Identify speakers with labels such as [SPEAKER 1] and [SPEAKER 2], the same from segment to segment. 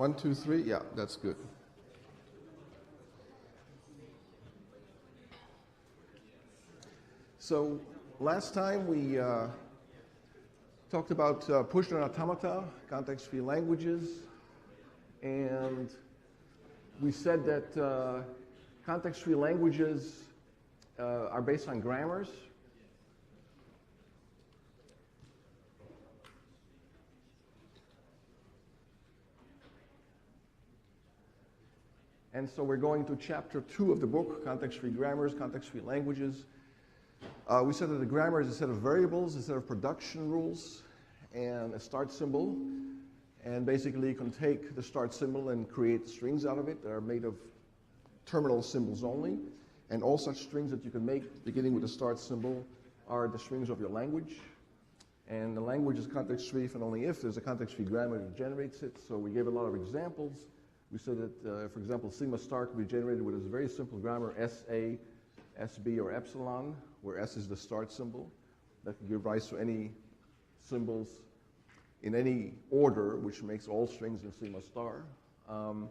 [SPEAKER 1] 1, 2, 3. Yeah, that's good. So last time we talked about pushdown automata, context-free languages, and we said that context-free languages are based on grammars. And so we're going to chapter 2 of the book, context-free grammars, context-free languages. We said that a grammar is a set of variables, a set of production rules, and a start symbol. And basically you can take the start symbol and create strings out of it that are made of terminal symbols only. And all such strings that you can make, beginning with the start symbol, are the strings of your language. And the language is context-free if and only if there's a context-free grammar that generates it. So we gave a lot of examples. We said that, for example, sigma star can be generated with a very simple grammar, SA, SB, or epsilon, where S is the start symbol. That can give rise to any symbols in any order, which makes all strings in sigma star. And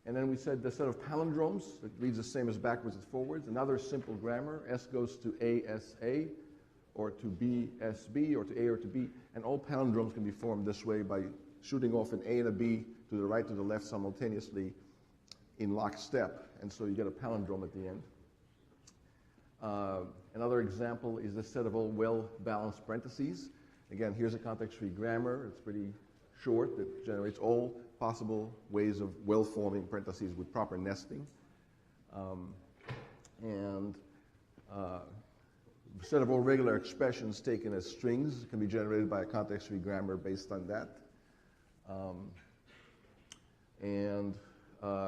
[SPEAKER 1] then we said the set of palindromes that reads the same as backwards and forwards. Another simple grammar, S goes to ASA, or to BSB, or to A or to B. And all palindromes can be formed this way by shooting off an A and a B to the right, to the left simultaneously in lockstep. And so you get a palindrome at the end. Another example is the set of all well-balanced parentheses. Again, here's a context-free grammar. It's pretty short. It generates all possible ways of well-forming parentheses with proper nesting. And a set of all regular expressions taken as strings can be generated by a context-free grammar based on that.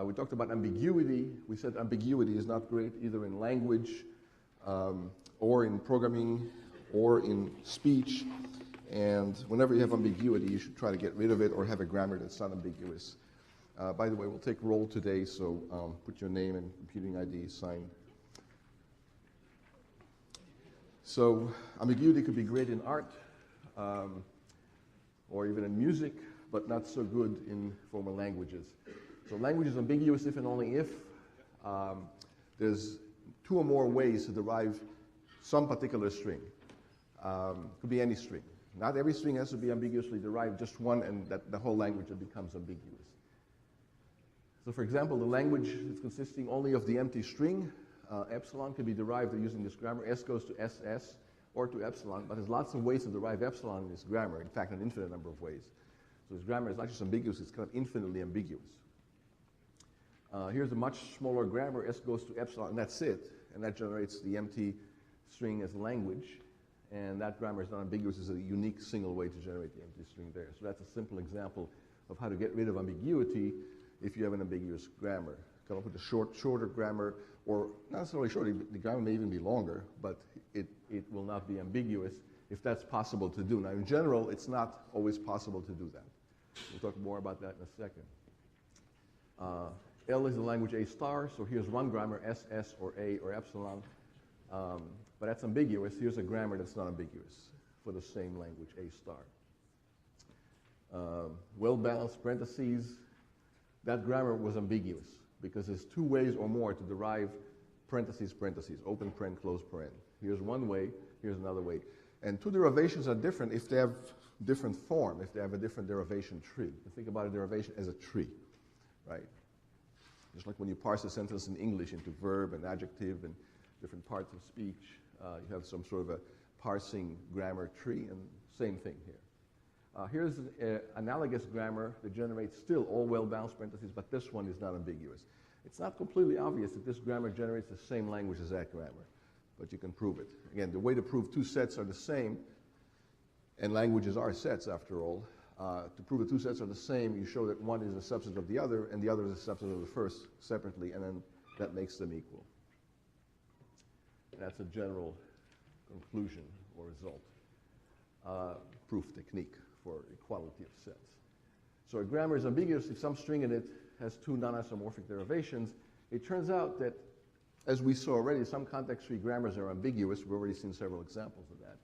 [SPEAKER 1] We talked about ambiguity. We said ambiguity is not great either in language or in programming or in speech. And whenever you have ambiguity, you should try to get rid of it or have a grammar that's not ambiguous. By the way, we'll take roll today, so put your name and computing ID signed. So ambiguity could be great in art or even in music, but not so good in formal languages. So language is ambiguous if and only if there's 2 or more ways to derive some particular string. Could be any string. Not every string has to be ambiguously derived, just one, and that the whole language becomes ambiguous. So for example, the language is consisting only of the empty string. Epsilon can be derived using this grammar. S goes to SS or to epsilon, but there's lots of ways to derive epsilon in this grammar. In fact, an infinite number of ways. So this grammar is not just ambiguous, it's kind of infinitely ambiguous. Here's a much smaller grammar. S goes to epsilon, and that's it. And that generates the empty string as language. And that grammar is not ambiguous. It's a unique single way to generate the empty string there. So that's a simple example of how to get rid of ambiguity if you have an ambiguous grammar. Come up with a shorter grammar, or not necessarily short. The grammar may even be longer, but it will not be ambiguous if that's possible to do. Now, in general, it's not always possible to do that. We'll talk more about that in a second. L is the language A star, so here's one grammar, SS or A or epsilon. But that's ambiguous. Here's a grammar that's not ambiguous for the same language, A star. Well-balanced parentheses, that grammar was ambiguous because there's 2 ways or more to derive parentheses, open paren, close paren. Here's one way, here's another way. And 2 derivations are different if they have different form, if they have a different derivation tree. You think about a derivation as a tree, right? Just like when you parse a sentence in English into verb and adjective and different parts of speech, you have some sort of a parsing grammar tree, and same thing here. Here's an analogous grammar that generates still all well-balanced parentheses, but this one is not ambiguous. It's not completely obvious that this grammar generates the same language as that grammar, but you can prove it. Again, the way to prove 2 sets are the same, and languages are sets after all, to prove the 2 sets are the same, you show that one is a subset of the other, and the other is a subset of the first separately, and then that makes them equal. That's a general conclusion or result. Proof technique for equality of sets. So a grammar is ambiguous if some string in it has 2 non-isomorphic derivations. It turns out that, as we saw already, some context-free grammars are ambiguous. We've already seen several examples of that.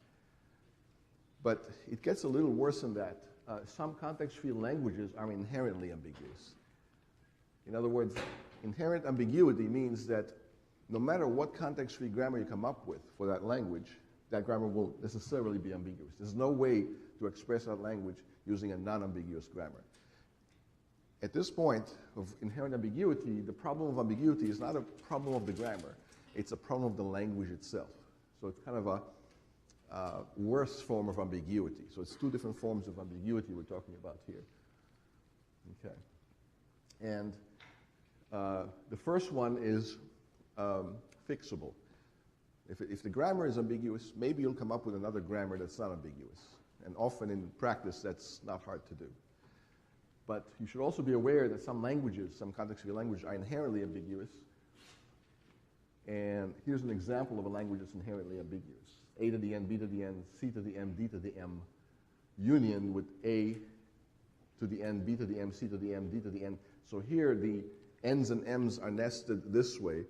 [SPEAKER 1] But it gets a little worse than that. some context-free languages are inherently ambiguous. In other words, inherent ambiguity means that no matter what context-free grammar you come up with for that language, that grammar will necessarily be ambiguous. There's no way to express that language using a non-ambiguous grammar. At this point of inherent ambiguity, the problem of ambiguity is not a problem of the grammar. It's a problem of the language itself. So it's kind of a worse form of ambiguity. So it's two different forms of ambiguity we're talking about here. Okay. And the first one is fixable. If the grammar is ambiguous, maybe you'll come up with another grammar that's not ambiguous. And often in practice, that's not hard to do. But you should also be aware that some languages, some context-free languages, are inherently ambiguous. And here's an example of a language that's inherently ambiguous. A to the n, B to the n, C to the m, D to the m, union with A to the n, B to the m, C to the m, D to the n. So here the n's and m's are nested this way.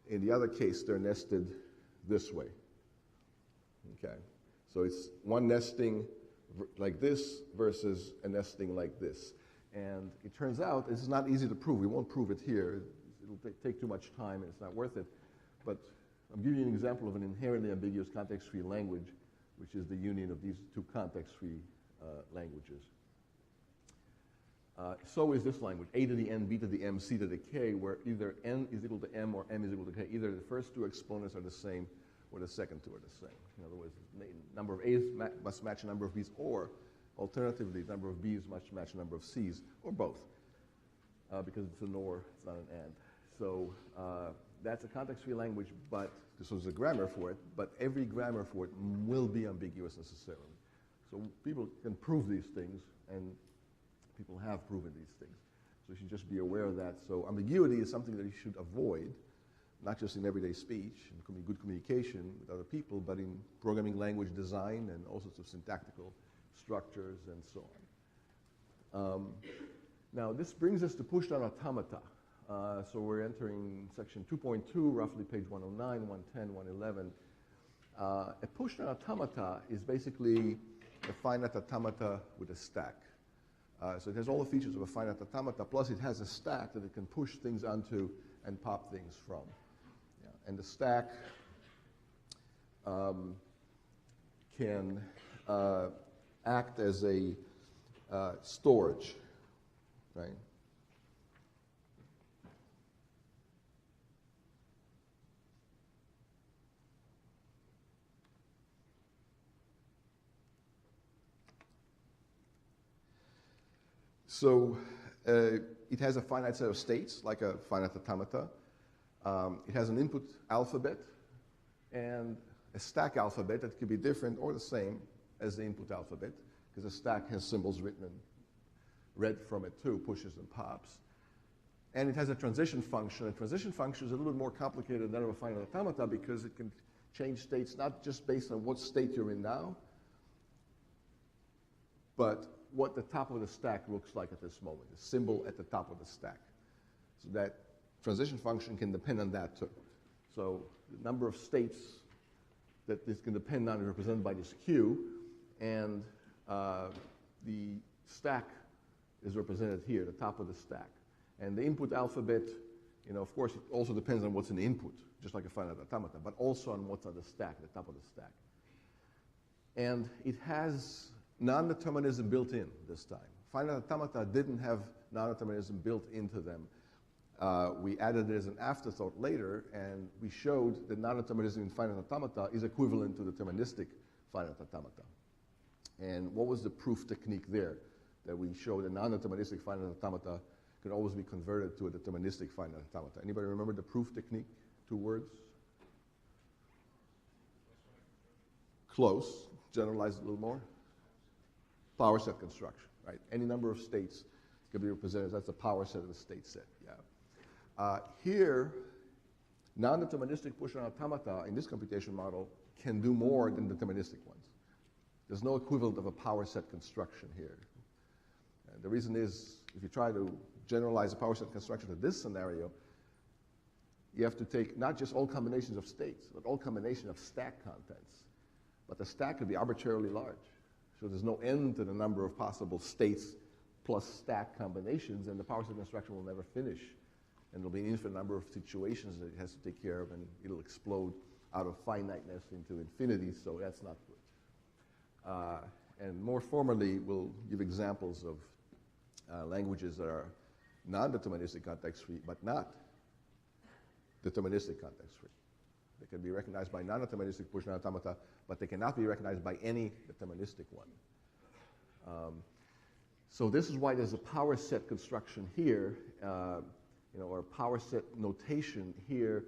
[SPEAKER 1] In the other case, they're nested this way. Okay. So it's one nesting like this versus a nesting like this. And it turns out this is not easy to prove. We won't prove it here. It'll take too much time and it's not worth it. But I'm giving you an example of an inherently ambiguous context-free language, which is the union of these two context-free languages. So is this language, A to the n, B to the m, C to the k, where either n is equal to m or m is equal to k. Either the first two exponents are the same or the second two are the same. In other words, number of a's must match a number of b's, or alternatively, number of b's must match a number of c's, or both, because it's an or, it's not an and. So that's a context-free language, but this was a grammar for it, but every grammar for it will be ambiguous necessarily. So people can prove these things, and people have proven these things. So you should just be aware of that. So ambiguity is something that you should avoid, not just in everyday speech and good communication with other people, but in programming language design and all sorts of syntactical structures and so on. Now this brings us to pushdown automata. So we're entering section 2.2, roughly page 109, 110, 111. A pushdown automata is basically a finite automata with a stack. So it has all the features of a finite automata, plus it has a stack that it can push things onto and pop things from. Yeah. And the stack can act as a storage, right? So it has a finite set of states, like a finite automata. It has an input alphabet and a stack alphabet that could be different or the same as the input alphabet, because the stack has symbols written and read from it too, pushes and pops. And it has a transition function. A transition function is a little bit more complicated than that of a finite automata because it can change states not just based on what state you're in now, but what the top of the stack looks like at this moment, the symbol at the top of the stack. So that transition function can depend on that too. So the number of states that this can depend on is represented by this Q, and the stack is represented here, the top of the stack. And the input alphabet, of course, it also depends on what's in the input, just like a finite automata, but also on what's on the stack, the top of the stack. And it has non-determinism built in this time. Finite automata didn't have non-determinism built into them. We added it as an afterthought later, and we showed that non-determinism in finite automata is equivalent to deterministic finite automata. And what was the proof technique there? That we showed that non-deterministic finite automata could always be converted to a deterministic finite automata. Anybody remember the proof technique? 2 words? Close. Generalize it a little more. Power set construction, right? Any number of states can be represented. That's the power set of the state set, yeah. Here, non-deterministic pushdown automata in this computation model can do more than deterministic ones. There's no equivalent of a power set construction here. And the reason is, if you try to generalize a power set construction to this scenario, you have to take not just all combinations of states, but all combinations of stack contents. But the stack could be arbitrarily large. So there's no end to the number of possible states plus stack combinations, and the power set construction will never finish. And there'll be an infinite number of situations that it has to take care of, and it'll explode out of finiteness into infinity, so that's not good. And more formally, we'll give examples of languages that are non-deterministic context-free, but not deterministic context-free. They can be recognized by non-deterministic pushdown automata, but they cannot be recognized by any deterministic one. So this is why there's a power set construction here, or power set notation here.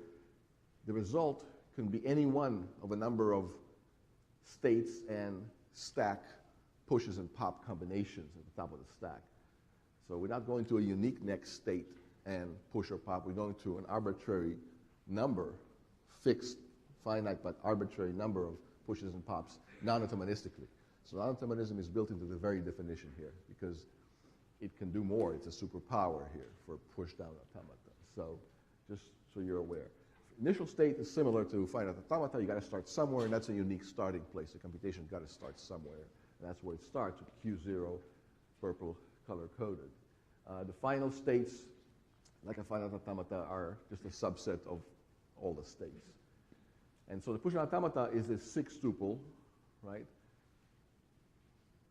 [SPEAKER 1] The result can be any one of a number of states and stack pushes and pop combinations at the top of the stack. So we're not going to a unique next state and push or pop. We're going to an arbitrary number, fixed, finite, but arbitrary number of pushes and pops non-deterministically. So non-determinism is built into the very definition here because it can do more. It's a superpower here for pushdown automata. So just so you're aware. Initial state is similar to finite automata. You got to start somewhere, and that's a unique starting place. The computation got to start somewhere, and that's where it starts with Q0, purple, color-coded. The final states, like a finite automata, are just a subset of all the states. And so the pushdown automata is a 6-tuple, right?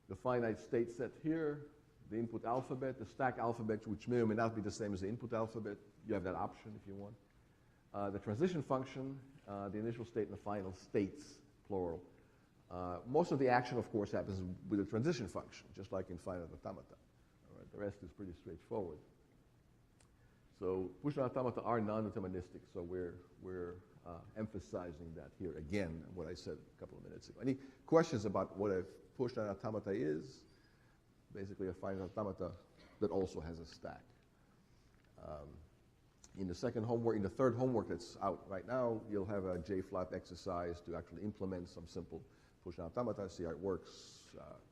[SPEAKER 1] The finite state set here, the input alphabet, the stack alphabet, which may or may not be the same as the input alphabet. You have that option if you want. The transition function, the initial state and the final states, plural. Most of the action, of course, happens with the transition function, just like in finite automata. All right, the rest is pretty straightforward. So pushdown automata are non-deterministic, so we're emphasizing that here again, what I said a couple of minutes ago. Any questions about what a pushdown automata is? Basically a finite automata that also has a stack. In the third homework that's out right now, you'll have a JFlop exercise to actually implement some simple pushdown automata, see how it works,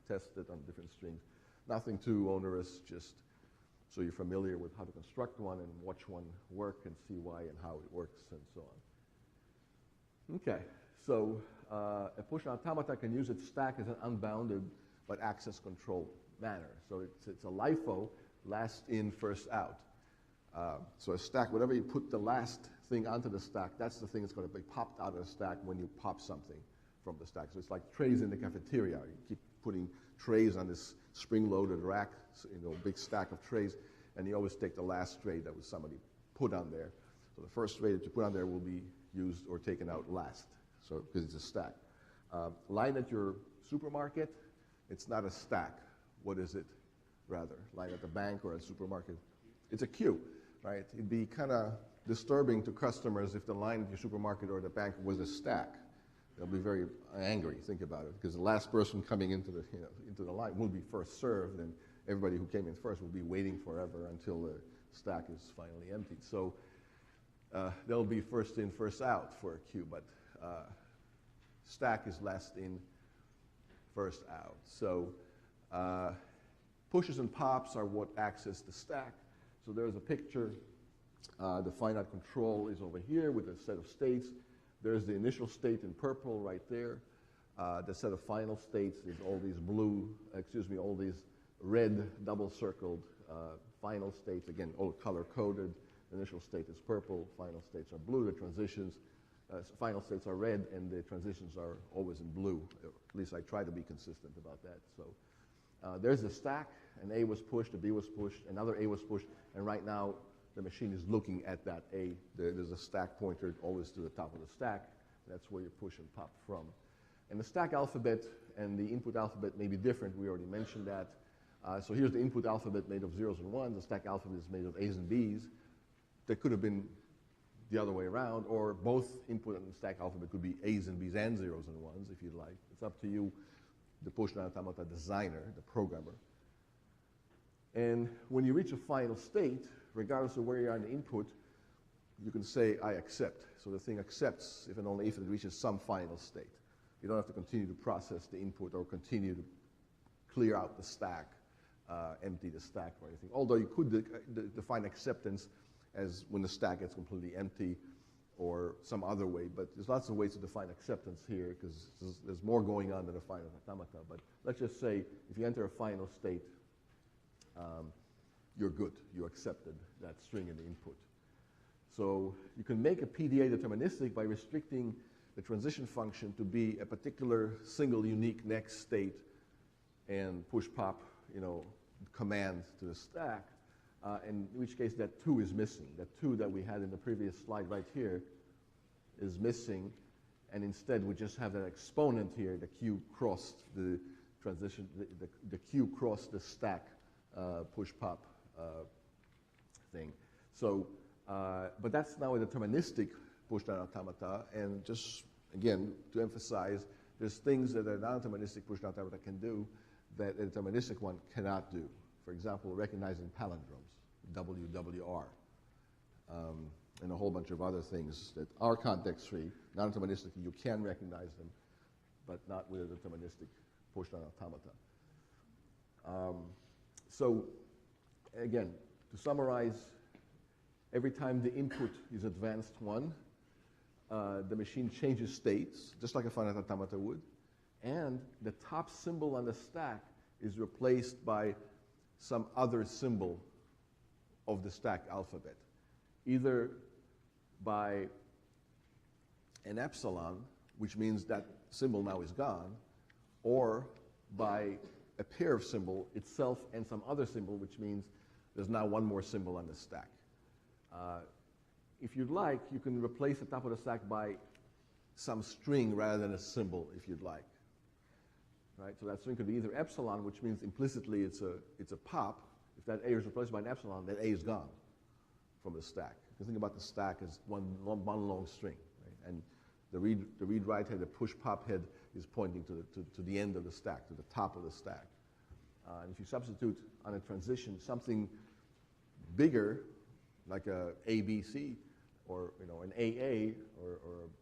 [SPEAKER 1] test it on different strings. Nothing too onerous, just so you're familiar with how to construct one and watch one work and see why and how it works and so on. Okay, so a pushdown automata can use its stack as an unbounded but access controlled manner. So it's a LIFO, last in, first out. So a stack, whatever you put the last thing onto the stack, that's the thing that's going to be popped out of the stack when you pop something from the stack. So it's like trays in the cafeteria. You keep putting trays on this spring-loaded rack, big stack of trays, and you always take the last tray that was somebody put on there. So the first tray that you put on there will be used or taken out last, so because it's a stack. Line at your supermarket, it's not a stack. What is it, rather? Line at the bank or a supermarket? It's a queue, right? It'd be kind of disturbing to customers if the line at your supermarket or the bank was a stack. They'll be very angry. Think about it, because the last person coming into the line will be first served, and everybody who came in first will be waiting forever until the stack is finally emptied. So they'll be first in, first out for a queue, but stack is last in, first out. So pushes and pops are what access the stack. So there's a picture. The finite control is over here with a set of states. There's the initial state in purple right there. The set of final states is all these all these red double-circled final states. Again, all color-coded. The initial state is purple. Final states are blue. The transitions, final states are red, and the transitions are always in blue. At least I try to be consistent about that. So there's the stack. An A was pushed, a B was pushed, another A was pushed, and right now the machine is looking at that A. There's a stack pointer always to the top of the stack. That's where you push and pop from. And the stack alphabet and the input alphabet may be different. We already mentioned that. So here's the input alphabet made of zeros and ones. The stack alphabet is made of A's and B's. That could have been the other way around, or both input and stack alphabet could be A's and B's and zeros and ones, if you'd like. It's up to you, the pushdown automata designer, the programmer. And when you reach a final state, regardless of where you are in the input, you can say, I accept. So the thing accepts if and only if it reaches some final state. You don't have to continue to process the input or continue to clear out the stack, empty the stack or anything. Although you could define acceptance as when the stack gets completely empty or some other way, but there's lots of ways to define acceptance here because there's more going on than a finite automata. But let's just say if you enter a final state, you're good. You accepted that string in the input. So you can make a PDA deterministic by restricting the transition function to be a particular single unique next state and push pop, command to the stack, in which case that 2 is missing. That 2 that we had in the previous slide right here is missing, and instead we just have that exponent here, the Q crossed the transition, the Q crossed the stack push pop thing. So, but that's now a deterministic pushdown automata, and just again to emphasize, there's things that a non-deterministic pushdown automata can do that a deterministic one cannot do. For example, recognizing palindromes, WWR, and a whole bunch of other things that are context-free. Non-deterministically, you can recognize them, but not with a deterministic pushdown automata. So, again, to summarize, every time the input is advanced 1, the machine changes states, just like a finite automata would, and the top symbol on the stack is replaced by some other symbol of the stack alphabet, either by an epsilon, which means that symbol now is gone, or by a pair of symbol itself and some other symbol, which means there's now one more symbol on the stack. If you'd like, you can replace the top of the stack by some string rather than a symbol, if you'd like. Right? So that string could be either epsilon, which means implicitly it's a pop. If that A is replaced by an epsilon, that A is gone from the stack. You can think about the stack as one long string. Right? And the read-write head, the push-pop head is pointing to the end of the stack, to the top of the stack. And if you substitute on a transition something bigger, like a ABC, or an AA,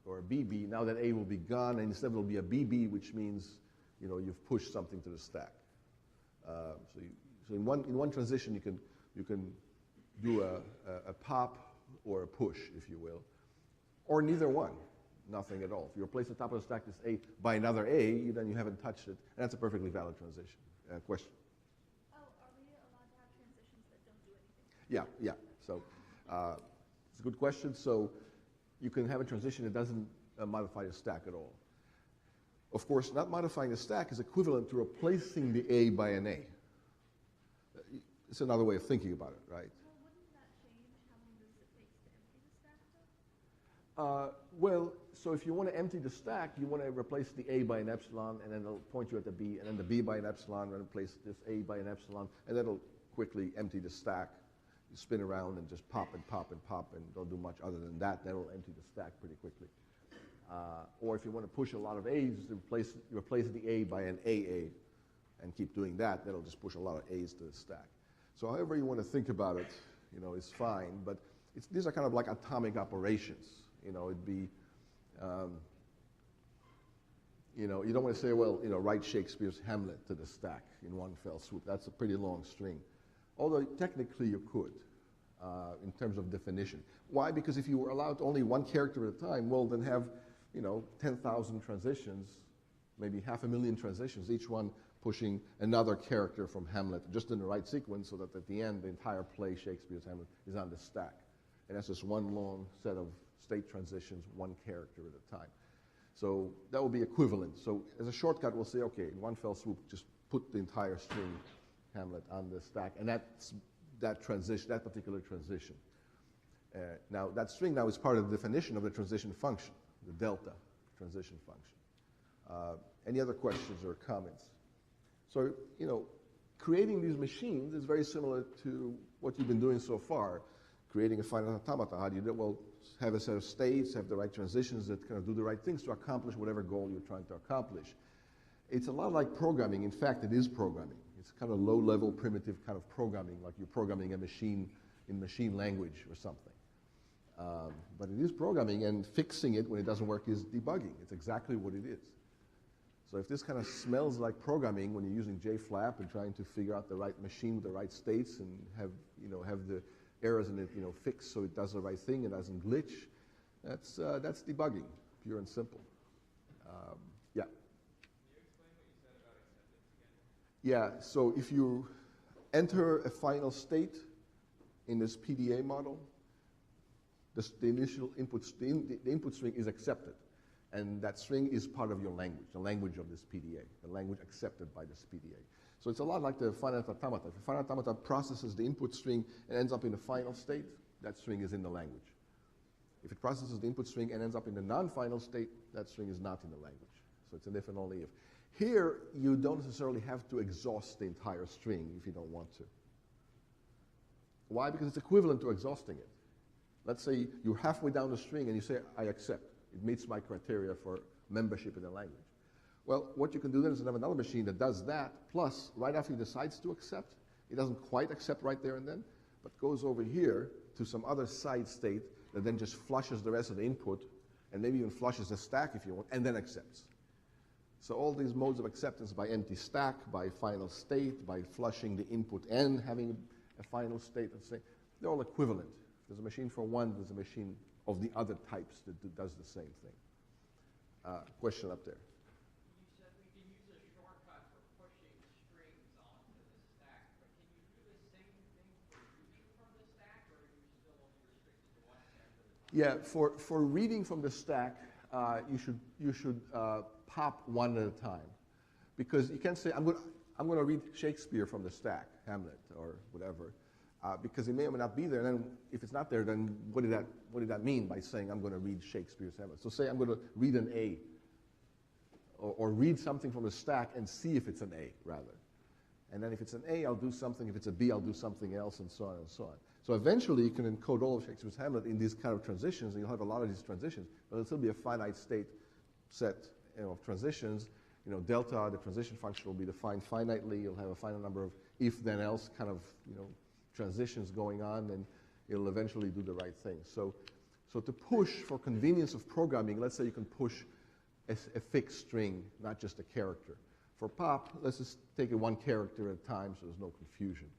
[SPEAKER 1] or a BB, now that A will be gone, and instead it will be a BB, which means you've pushed something to the stack. So in one transition you can do a pop or a push, if you will, or neither one, nothing at all. If you replace the top of the stack, this A, by another A, then you haven't touched it, and that's a perfectly valid transition. Question?
[SPEAKER 2] Oh, are we allowed to have transitions that don't do anything?
[SPEAKER 1] Yeah. So it's a good question. So you can have a transition that doesn't modify the stack at all. Of course, not modifying the stack is equivalent to replacing the A by an A. It's another way of thinking about it, right?
[SPEAKER 2] Well, wouldn't that change how long does it take to empty the stack, though?
[SPEAKER 1] Well, so if you want to empty the stack, you want to replace the A by an epsilon, and then it'll point you at the B, and then the B by an epsilon, and replace this A by an epsilon, and that'll quickly empty the stack. You spin around and just pop and pop and pop, and don't do much other than that. That'll empty the stack pretty quickly. Or if you want to push a lot of A's, you replace the A by an AA and keep doing that. That'll just push a lot of A's to the stack. So however you want to think about it, is fine. But these are kind of like atomic operations. It'd be, you don't want to say, well, write Shakespeare's Hamlet to the stack in one fell swoop. That's a pretty long string. Although technically you could, in terms of definition. Why? Because if you were allowed only one character at a time, well, then have 10,000 transitions, maybe 500,000 transitions, each one pushing another character from Hamlet just in the right sequence, so that at the end the entire play, Shakespeare's Hamlet, is on the stack. And that's just one long set of state transitions, one character at a time. So that will be equivalent. So as a shortcut, we'll say, okay, in one fell swoop, just put the entire string Hamlet on the stack, and that's that particular transition. Now, that string now is part of the definition of the transition function, the delta transition function. Any other questions or comments? So, creating these machines is very similar to what you've been doing so far, creating a finite automata. How do you do it? Well, have a set of states, have the right transitions that kind of do the right things to accomplish whatever goal you're trying to accomplish. It's a lot like programming. In fact, it is programming. It's kind of low-level, primitive kind of programming, like you're programming a machine in machine language or something. But it is programming, and fixing it when it doesn't work is debugging. It's exactly what it is. So if this kind of smells like programming when you're using JFlap and trying to figure out the right machine with the right states and have the errors in it fixed so it does the right thing, it doesn't glitch, That's debugging, pure and simple. Yeah.
[SPEAKER 3] Can you explain what you said about acceptance again?
[SPEAKER 1] Yeah, so if you enter a final state in this PDA model, the initial input, the input string is accepted. And that string is part of your language, the language of this PDA, the language accepted by this PDA. So it's a lot like the finite automata. If the finite automata processes the input string and ends up in the final state, that string is in the language. If it processes the input string and ends up in the non-final state, that string is not in the language. So it's an if and only if. Here, you don't necessarily have to exhaust the entire string if you don't want to. Why? Because it's equivalent to exhausting it. Let's say you're halfway down the string and you say, I accept. It meets my criteria for membership in the language. Well, what you can do then is have another machine that does that, plus right after he decides to accept, it doesn't quite accept right there and then, but goes over here to some other side state that then just flushes the rest of the input, and maybe even flushes the stack if you want, and then accepts. So all these modes of acceptance by empty stack, by final state, by flushing the input and having a final state, they're all equivalent. There's a machine for one, there's a machine of the other types that does the same thing. Question up there.
[SPEAKER 4] You said we can use a shortcut for pushing strings onto the stack, but can you do the same thing for reading from the stack, or are you still only restricted to one stack?
[SPEAKER 1] Yeah, for reading from the stack, you should pop one at a time, because you can't say I'm going to read Shakespeare from the stack, Hamlet or whatever. Because it may or may not be there, and then if it's not there, then what did that mean by saying I'm going to read Shakespeare's Hamlet? So say I'm going to read an A, or read something from the stack and see if it's an A, rather. And then if it's an A, I'll do something. If it's a B, I'll do something else, and so on and so on. So eventually, you can encode all of Shakespeare's Hamlet in these kind of transitions, and you'll have a lot of these transitions, but it'll still be a finite state set of transitions. Delta, the transition function, will be defined finitely. You'll have a finite number of if-then-else kind of, transitions going on, and it'll eventually do the right thing. So to push for convenience of programming, let's say you can push a fixed string, not just a character. For pop, let's just take it one character at a time so there's no confusion.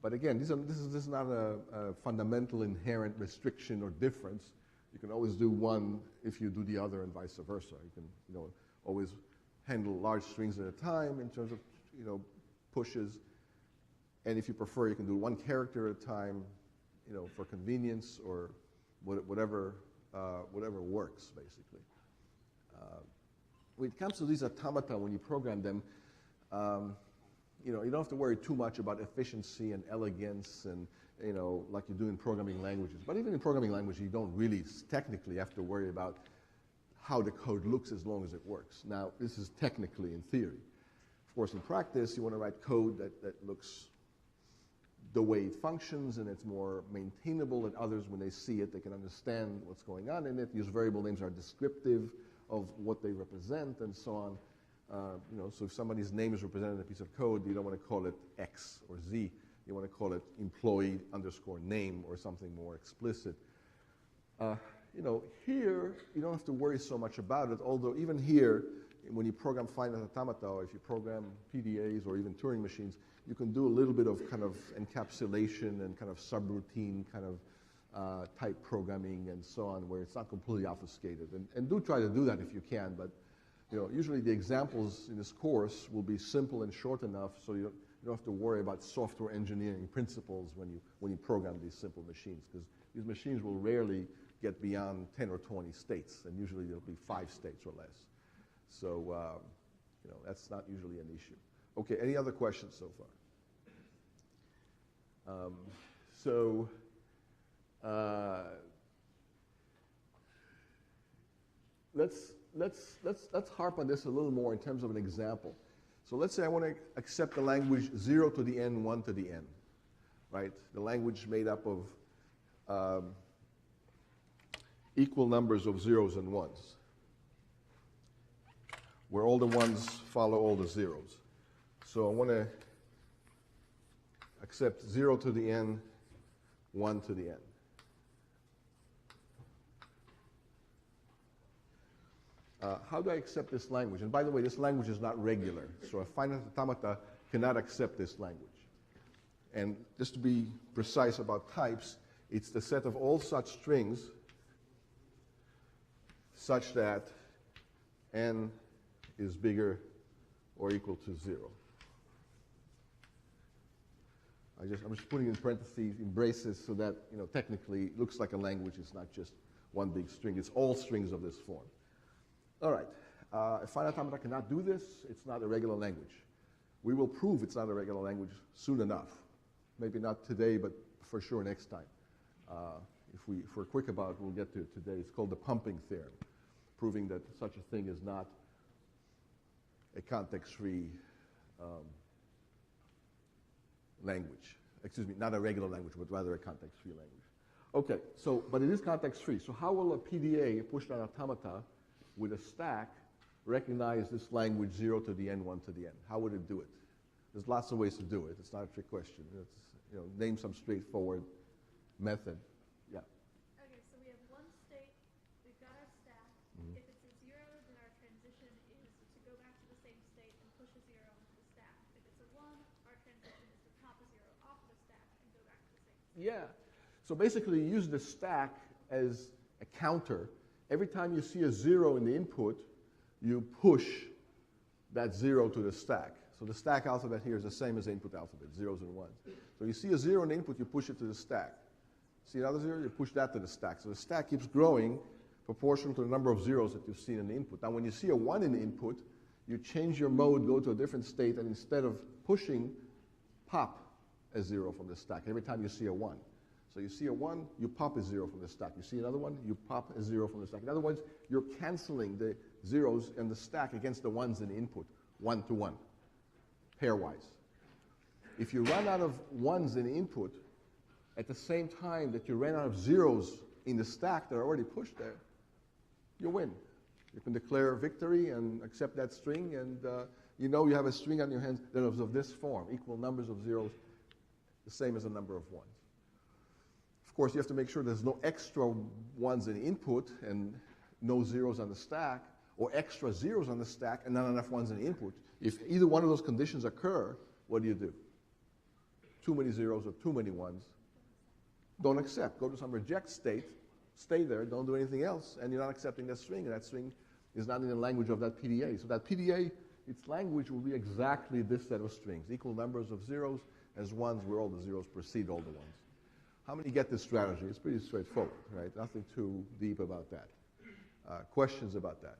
[SPEAKER 1] But again, this is not a fundamental inherent restriction or difference. You can always do one if you do the other and vice versa. You can always handle large strings at a time in terms of pushes. And if you prefer, you can do one character at a time, for convenience or whatever works, basically. When it comes to these automata, when you program them, you don't have to worry too much about efficiency and elegance and, like you do in programming languages. But even in programming languages, you don't really technically have to worry about how the code looks as long as it works. Now, this is technically in theory. Of course, in practice, you want to write code that looks the way it functions, and it's more maintainable, and others, when they see it, they can understand what's going on in it. These variable names are descriptive of what they represent, and so on. So if somebody's name is represented in a piece of code, you don't want to call it X or Z. You want to call it employee underscore name or something more explicit. Here, you don't have to worry so much about it, although even here, when you program finite automata, or if you program PDAs or even Turing machines, you can do a little bit of kind of encapsulation and kind of subroutine kind of type programming and so on, where it's not completely obfuscated. And do try to do that if you can, but usually the examples in this course will be simple and short enough so you don't have to worry about software engineering principles when you program these simple machines, because these machines will rarely get beyond 10 or 20 states, and usually there'll be 5 states or less. So, that's not usually an issue. Okay, any other questions so far? Let's harp on this a little more in terms of an example. So let's say I want to accept the language 0 to the n, 1 to the n, right? The language made up of equal numbers of zeros and ones, where all the ones follow all the zeros. So I want to accept 0 to the n, 1 to the n. How do I accept this language? And by the way, this language is not regular, so a finite automata cannot accept this language. And just to be precise about types, it's the set of all such strings such that n is bigger or equal to 0. I'm just putting in parentheses, in braces, so that technically it looks like a language. It's not just one big string. It's all strings of this form. All right. A finite automata cannot do this. It's not a regular language. We will prove it's not a regular language soon enough. Maybe not today, but for sure next time. If we're quick about it, we'll get to it today. It's called the pumping theorem, proving that such a thing is not a context-free language. Excuse me, not a regular language, but rather a context-free language. Okay, but it is context-free. So how will a PDA, a pushdown automata, with a stack, recognize this language 0 to the n, 1 to the n? How would it do it? There's lots of ways to do it. It's not a trick question. It's, name some straightforward method. Yeah.
[SPEAKER 2] Okay, so we have one state, we've got our stack.
[SPEAKER 1] Mm-hmm.
[SPEAKER 2] If it's a 0, then our transition is to go back to the same state and push a 0 into the stack. If it's a 1, our transition is to pop a 0 off the stack and go back to the same state.
[SPEAKER 1] Yeah. So basically, you use the stack as a counter. Every time you see a 0 in the input, you push that 0 to the stack. So the stack alphabet here is the same as the input alphabet, 0s and 1s. So you see a 0 in the input, you push it to the stack. See another 0, you push that to the stack. So the stack keeps growing proportional to the number of 0s that you've seen in the input. Now when you see a 1 in the input, you change your mode, go to a different state, and instead of pushing, pop a 0 from the stack every time you see a 1. So you see a 1, you pop a 0 from the stack. You see another one, you pop a 0 from the stack. In other words, you're canceling the 0s in the stack against the 1s in the input, 1 to 1, pairwise. If you run out of 1s in the input at the same time that you ran out of 0s in the stack that are already pushed there, you win. You can declare victory and accept that string, and you have a string on your hands that is of this form, equal numbers of 0s, the same as the number of 1s. Of course, you have to make sure there's no extra 1s in input and no 0s on the stack, or extra 0s on the stack and not enough 1s in the input. If either one of those conditions occur, what do? Too many 0s or too many 1s. Don't accept. Go to some reject state, stay there, don't do anything else, and you're not accepting that string, and that string is not in the language of that PDA. So that PDA, its language will be exactly this set of strings, equal numbers of 0s as 1s, where all the 0s precede all the 1s. How many get this strategy? It's pretty straightforward, right? Nothing too deep about that. Questions about that?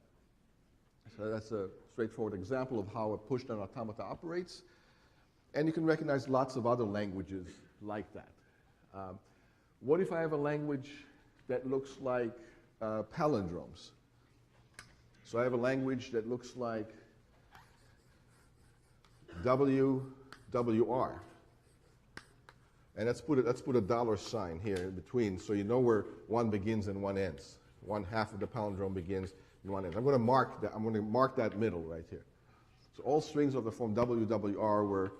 [SPEAKER 1] So that's a straightforward example of how a pushdown automata operates. And you can recognize lots of other languages like that. What if I have a language that looks like palindromes? So I have a language that looks like WWR. And let's put a dollar sign here in between so you know where one begins and one ends. One half of the palindrome begins and one ends. I'm going to mark that middle right here. So all strings of the form WWR where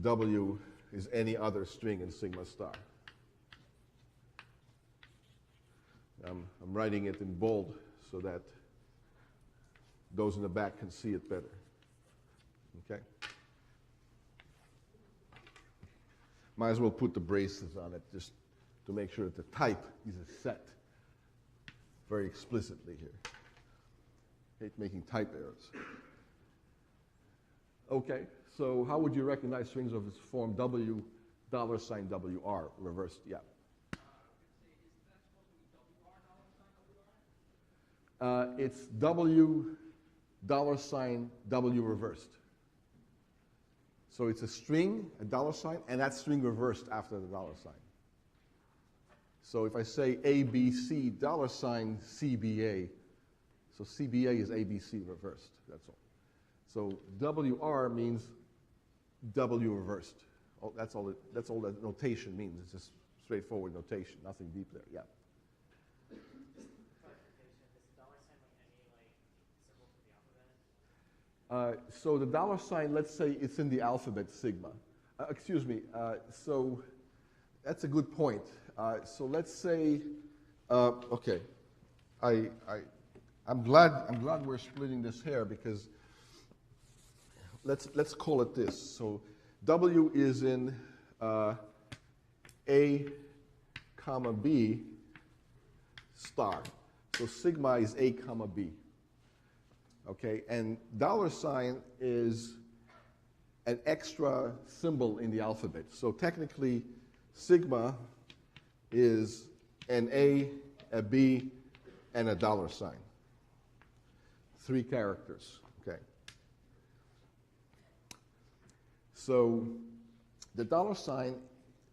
[SPEAKER 1] W is any other string in sigma star. I'm writing it in bold so that those in the back can see it better. Okay? Might as well put the braces on it just to make sure that the type is set very explicitly here. Hate making type errors. Okay, so how would you recognize strings of this form W $WR reversed? Yeah. It's W $W reversed. So it's a string, a dollar sign, and that string reversed after the dollar sign. So if I say ABC dollar sign CBA, so CBA is ABC reversed, that's all. So WR means W reversed. Oh, that's all that notation means. It's just straightforward notation, nothing deep there. Yeah. So the dollar sign, let's say it's in the alphabet sigma. Excuse me. So that's a good point. So let's say, okay, I'm glad we're splitting this hair because let's call it this. So W is in A, comma B star. So So sigma is A comma B. Okay, and $ is an extra symbol in the alphabet. So technically, sigma is an A, a B, and a $. 3 characters, okay. So the $,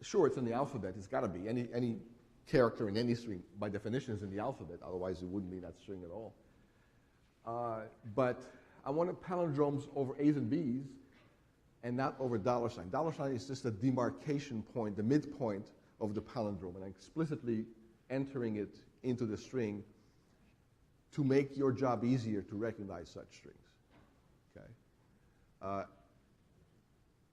[SPEAKER 1] sure, it's in the alphabet. It's got to be. Any character in any string, by definition, is in the alphabet. Otherwise, it wouldn't be that string at all. But I wanted palindromes over A's and B's and not over $. $. Is just a demarcation point, the midpoint of the palindrome, and I'm explicitly entering it into the string to make your job easier to recognize such strings. Okay.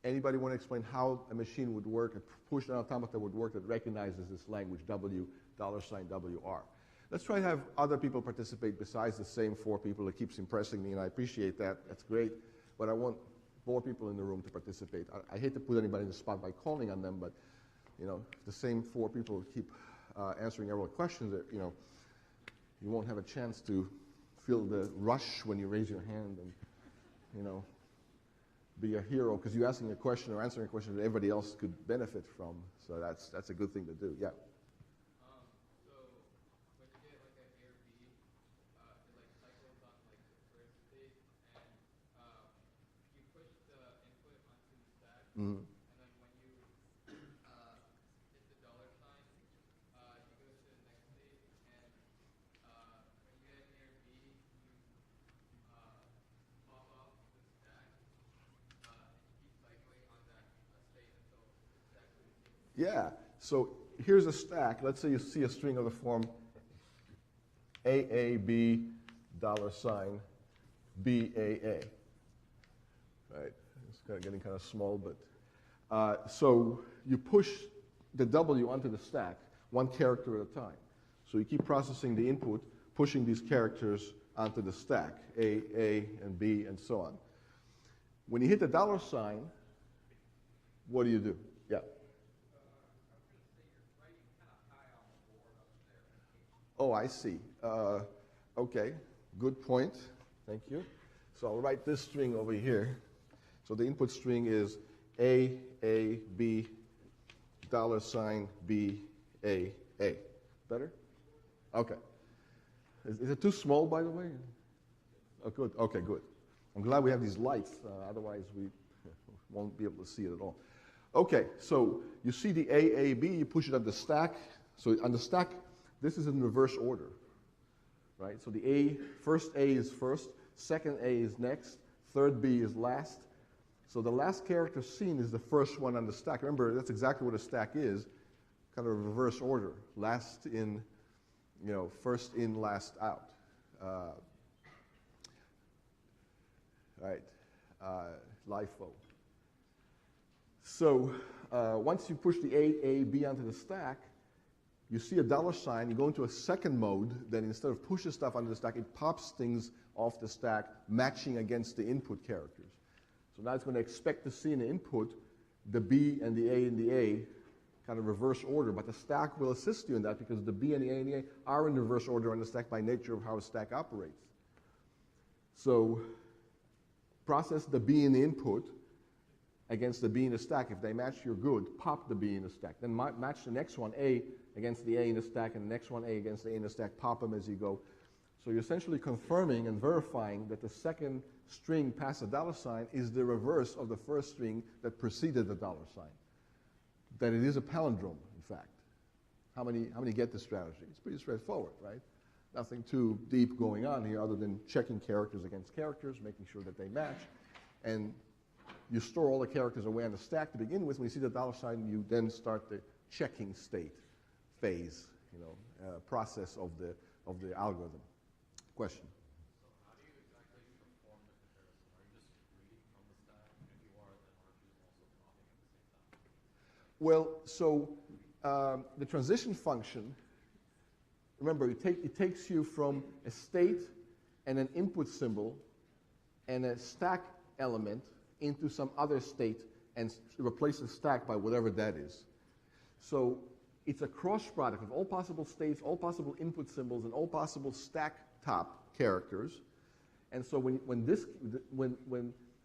[SPEAKER 1] Anybody want to explain how a machine would work, a pushdown automata would work that recognizes this language W, $WR? Let's try to have other people participate besides the same 4 people. It keeps impressing me, and I appreciate that. That's great. But I want more people in the room to participate. I hate to put anybody in the spot by calling on them, but you know, if the same 4 people keep answering every question, that you won't have a chance to feel the rush when you raise your hand and be a hero because you're asking a question or answering a question that everybody else could benefit from. So that's a good thing to do. Yeah.
[SPEAKER 3] So when you get like an A or B, it like cycles on like the first state, and you push the input onto the stack,
[SPEAKER 1] Mm-hmm.
[SPEAKER 3] and then when you hit the $, you go to the next state, and when you get an A or B, you pop off the stack, and you keep cycling on that state until the stack is.
[SPEAKER 1] Yeah, so here's a stack. Let's say you see a string of the form AAB $BAA. Right, it's getting kind of small, but so you push the W onto the stack, 1 character at a time. So you keep processing the input, pushing these characters onto the stack, A, and B, and so on. When you hit the $, what do you do? Yeah. Oh, I see. Okay, good point. Thank you. So I'll write this string over here. So the input string is A, B, $B, A. Better? Okay. Is it too small, by the way? Oh, good. Okay, good. I'm glad we have these lights. Otherwise, we won't be able to see it at all. Okay, so you see the AAB, you push it on the stack. So on the stack, this is in reverse order, right? So the first A is first, second A is next, third B is last. So the last character seen is the first one on the stack. Remember, that's exactly what a stack is, kind of a reverse order. Last in, first in, last out. Right, LIFO. So once you push the A, B onto the stack, you see a $, you go into a second mode, then instead of pushing stuff onto the stack, it pops things off the stack, matching against the input characters. So now it's going to expect to see in the input the B and the A kind of reverse order, but the stack will assist you in that because the B and the A are in reverse order on the stack by nature of how a stack operates. So process the B in the input against the B in the stack. If they match, you're good. Pop the B in the stack. Then match the next one, A, against the A in the stack, and the next one, A, against the A in the stack. Pop them as you go. So you're essentially confirming and verifying that the second string past the $ is the reverse of the first string that preceded the $. That it is a palindrome, in fact. How many get this strategy? It's pretty straightforward, right? Nothing too deep going on here other than checking characters against characters, making sure that they match. And you store all the characters away on the stack to begin with. When you see the $, you then start the checking state phase, process of the algorithm. Question?
[SPEAKER 5] So how do you exactly perform the comparison? Are you just reading from the stack? If you are, then aren't you also copying at the same time?
[SPEAKER 1] Well, so the transition function, remember, it takes you from a state and an input symbol and a stack element into some other state and replace the stack by whatever that is. So It's a cross product of all possible states, all possible input symbols, and all possible stack top characters. And so when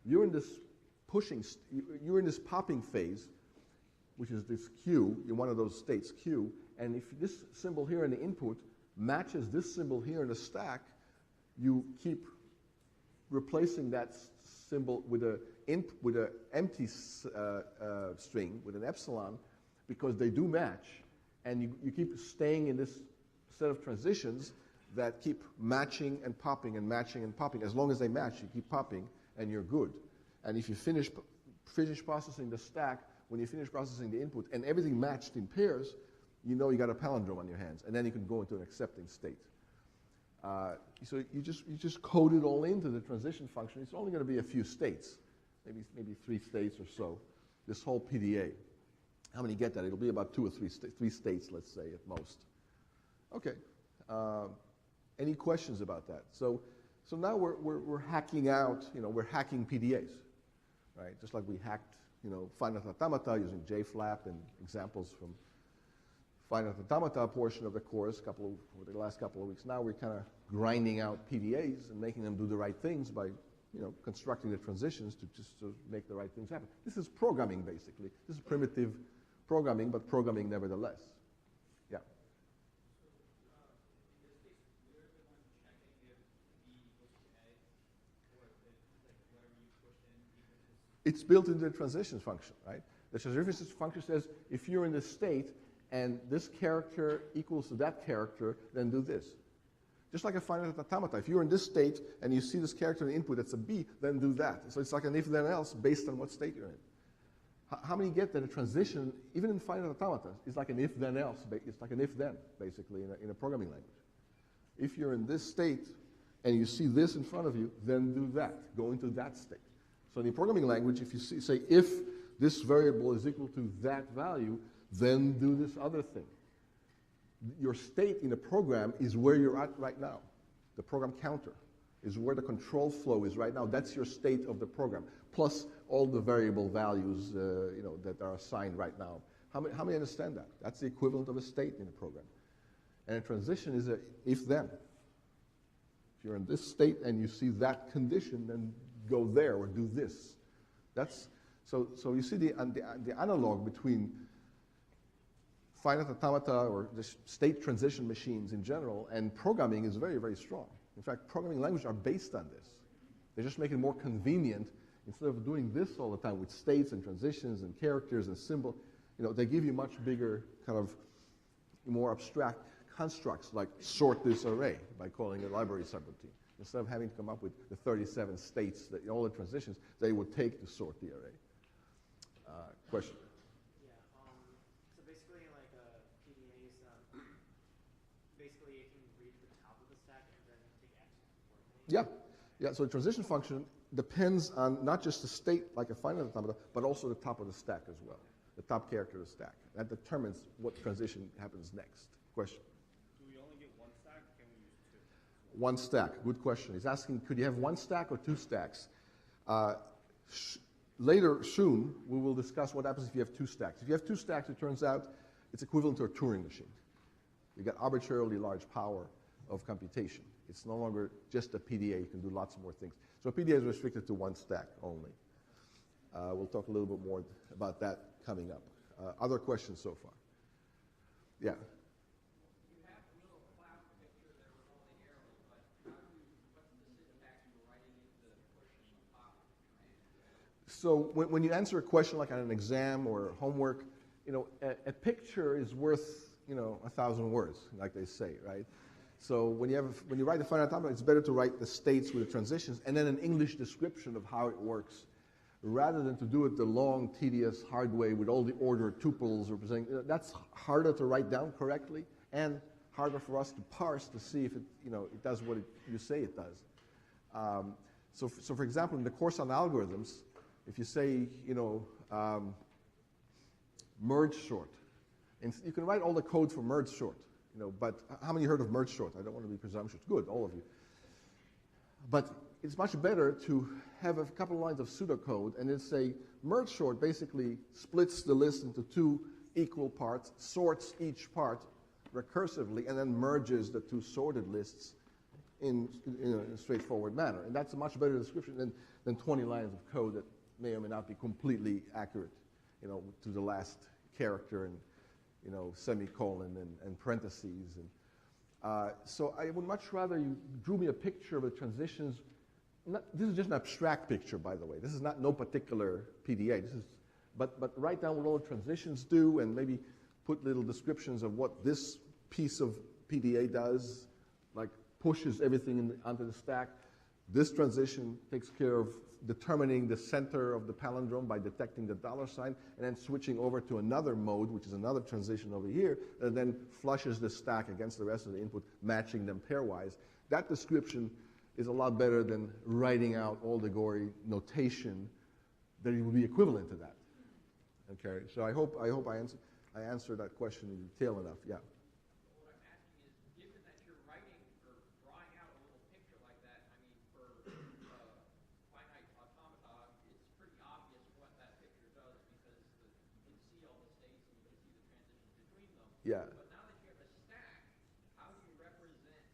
[SPEAKER 1] you're in this you're in this popping phase, which is this Q, in one of those states, Q, and if this symbol here in the input matches this symbol here in the stack, you keep replacing that symbol with an empty string, with an epsilon, because they do match, and you keep staying in this set of transitions that keep matching and popping and matching and popping. As long as they match, you keep popping, and you're good. And if you finish processing the stack, when you finish processing the input, and everything matched in pairs, you know you got a palindrome on your hands, and then you can go into an accepting state. So you just code it all into the transition function. It's only going to be a few states, maybe 3 states or so. This whole PDA. How many get that? It'll be about 2 or 3 states, let's say, at most. Okay. Any questions about that? So now we're hacking out. We're hacking PDAs, right? Just like we hacked, finite automata using JFlap and examples from finite automata portion of the course over the last couple of weeks. Now we're kind of grinding out PDAs and making them do the right things by, constructing the transitions to make the right things happen. This is programming, basically. This is primitive programming, but programming nevertheless. Yeah. It's built into the transition function, right? The transition function says, if you're in this state and this character equals to that character, then do this. Just like a finite automata. If you're in this state and you see this character in the input that's a B, then do that. So it's like an if-then-else based on what state you're in. How many get that a transition, even in finite automata, is like an if-then-else? It's like an if-then, basically, in a programming language. If you're in this state and you see this in front of you, then do that. Go into that state. So in the programming language, if you say if this variable is equal to that value, then do this other thing. Your state in a program is where you're at right now. The program counter is where the control flow is right now. That's your state of the program, plus all the variable values that are assigned right now. How many understand that? That's the equivalent of a state in a program. And a transition is a if-then. If you're in this state and you see that condition, then go there or do this. So you see the analog between finite automata or the state transition machines in general and programming is very, very strong. In fact, programming languages are based on this. They just make it more convenient. Instead of doing this all the time with states and transitions and characters and symbols, they give you much bigger, kind of more abstract constructs like sort this array by calling it library subroutine. Instead of having to come up with the 37 states that all the transitions they would take to sort the array. Question?
[SPEAKER 6] Yeah. So basically, like PDAs, basically it can read the top of the stack and then take action.
[SPEAKER 1] Yeah. So the transition function depends on not just the state like a finite automata, but also the top of the stack as well. The top character of the stack. That determines what transition happens next. Question?
[SPEAKER 5] Do we only get one stack, or can we use 2?
[SPEAKER 1] One stack. Good question. He's asking, could you have one stack or 2 stacks? Later, soon, we will discuss what happens if you have 2 stacks. If you have 2 stacks, it turns out it's equivalent to a Turing machine. You get arbitrarily large power of computation. It's no longer just a PDA. You can do lots more things. So a PDA is restricted to 1 stack only. We'll talk a little bit more about that coming up. Other questions so far? Yeah.
[SPEAKER 4] You have a little cloud picture there with all the arrows, but what's the syntax you're writing into the push and the pop command?
[SPEAKER 1] So when you answer a question like on an exam or homework, a picture is worth 1,000 words, like they say, right? So when you write the finite automata, it's better to write the states with the transitions and then an English description of how it works, rather than to do it the long, tedious, hard way with all the ordered tuples representing. That's harder to write down correctly and harder for us to parse to see if it does what you say it does. So for example, in the course on algorithms, if you say merge sort, and you can write all the code for merge sort, but how many heard of merge sort? I don't want to be presumptuous. Good, all of you. But it's much better to have a couple of lines of pseudocode and then say merge sort basically splits the list into 2 equal parts, sorts each part recursively, and then merges the two sorted lists in a straightforward manner. And that's a much better description than 20 lines of code that may or may not be completely accurate, to the last character and, semicolon and parentheses. And so I would much rather you drew me a picture of the transitions. This is just an abstract picture, by the way. This is not no particular PDA. But write down what all the transitions do and maybe put little descriptions of what this piece of PDA does, like pushes everything onto the stack. This transition takes care of determining the center of the palindrome by detecting the $sign, and then switching over to another mode, which is another transition over here, and then flushes the stack against the rest of the input, matching them pairwise. That description is a lot better than writing out all the gory notation that it would be equivalent to that. Okay, so I hope I answered that question in detail enough. Yeah.
[SPEAKER 4] What I'm asking is, given that you're writing or drawing out a little picture like that, I mean, for finite automata, it's pretty obvious what that picture does because you can see all the states and you can see the transitions between them.
[SPEAKER 1] Yeah.
[SPEAKER 4] But now that you have a stack, how do you represent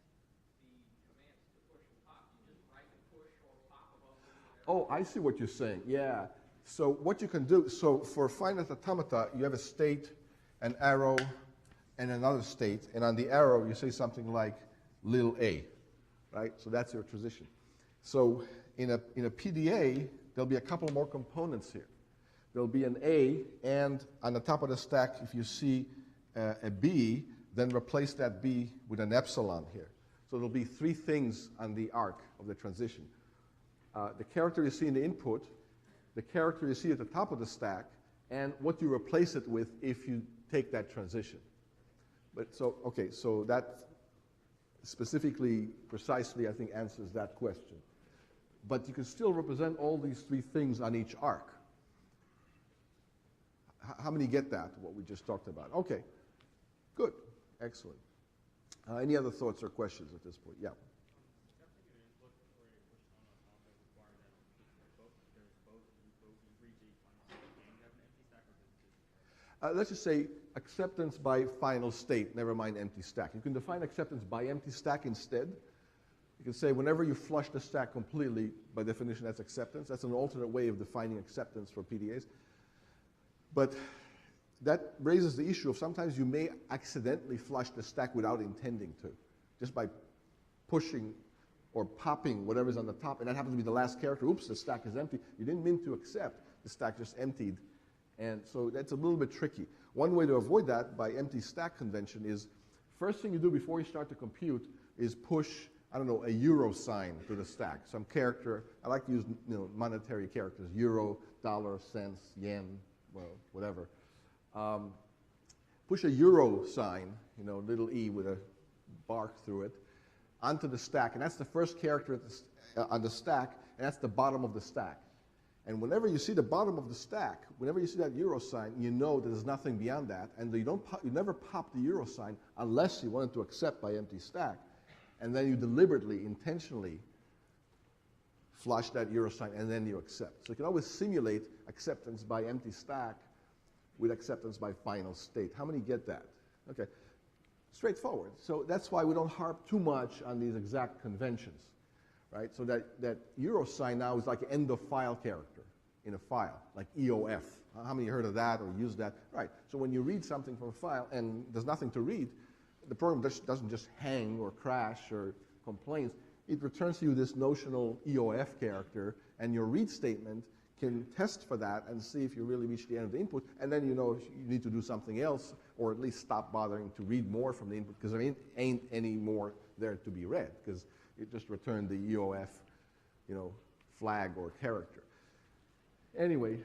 [SPEAKER 4] the commands to push and pop? You just write a push or pop above them?
[SPEAKER 1] Oh, I see what you're saying. Yeah. So what you can do, so for finite automata, you have a state, an arrow, and another state. And on the arrow, you say something like little a, right? So that's your transition. So in a PDA, there'll be a couple more components here. There'll be an A, and on the top of the stack, if you see a B, then replace that B with an epsilon here. So there'll be three things on the arc of the transition. The character you see in the input, the character you see at the top of the stack, and what you replace it with if you take that transition. But so, okay, so that specifically, precisely, I think, answers that question. But you can still represent all these three things on each arc. How many get that, what we just talked about? Okay, good, excellent. Any other thoughts or questions at this point? Yeah. Let's just say acceptance by final state, never mind empty stack. You can define acceptance by empty stack instead. You can say whenever you flush the stack completely, by definition that's acceptance. That's an alternate way of defining acceptance for PDAs. But that raises the issue of sometimes you may accidentally flush the stack without intending to, just by pushing or popping whatever's on the top, and that happens to be the last character. Oops, the stack is empty. You didn't mean to accept. The stack just emptied. And so that's a little bit tricky. One way to avoid that by empty stack convention is first thing you do before you start to compute is push, I don't know, a euro sign to the stack. Some character, I like to use monetary characters, euro, dollar, cents, yen, well, whatever. Push a euro sign, little e with a bark through it, onto the stack. And that's the first character on the stack, and that's the bottom of the stack. And whenever you see the bottom of the stack, whenever you see that euro sign, you know that there's nothing beyond that. And you never pop the euro sign unless you wanted to accept by empty stack. And then you deliberately, intentionally flush that euro sign, and then you accept. So you can always simulate acceptance by empty stack with acceptance by final state. How many get that? Okay, straightforward. So that's why we don't harp too much on these exact conventions. Right? So that euro sign now is like an end of file character in a file, like EOF. How many heard of that or used that? Right. So when you read something from a file and there's nothing to read, the program doesn't just hang or crash or complains. It returns to you this notional EOF character, and your read statement can test for that and see if you really reach the end of the input, and then you know you need to do something else, or at least stop bothering to read more from the input, because there ain't any more there to be read, because it just returned the EOF, flag or character. Anyway,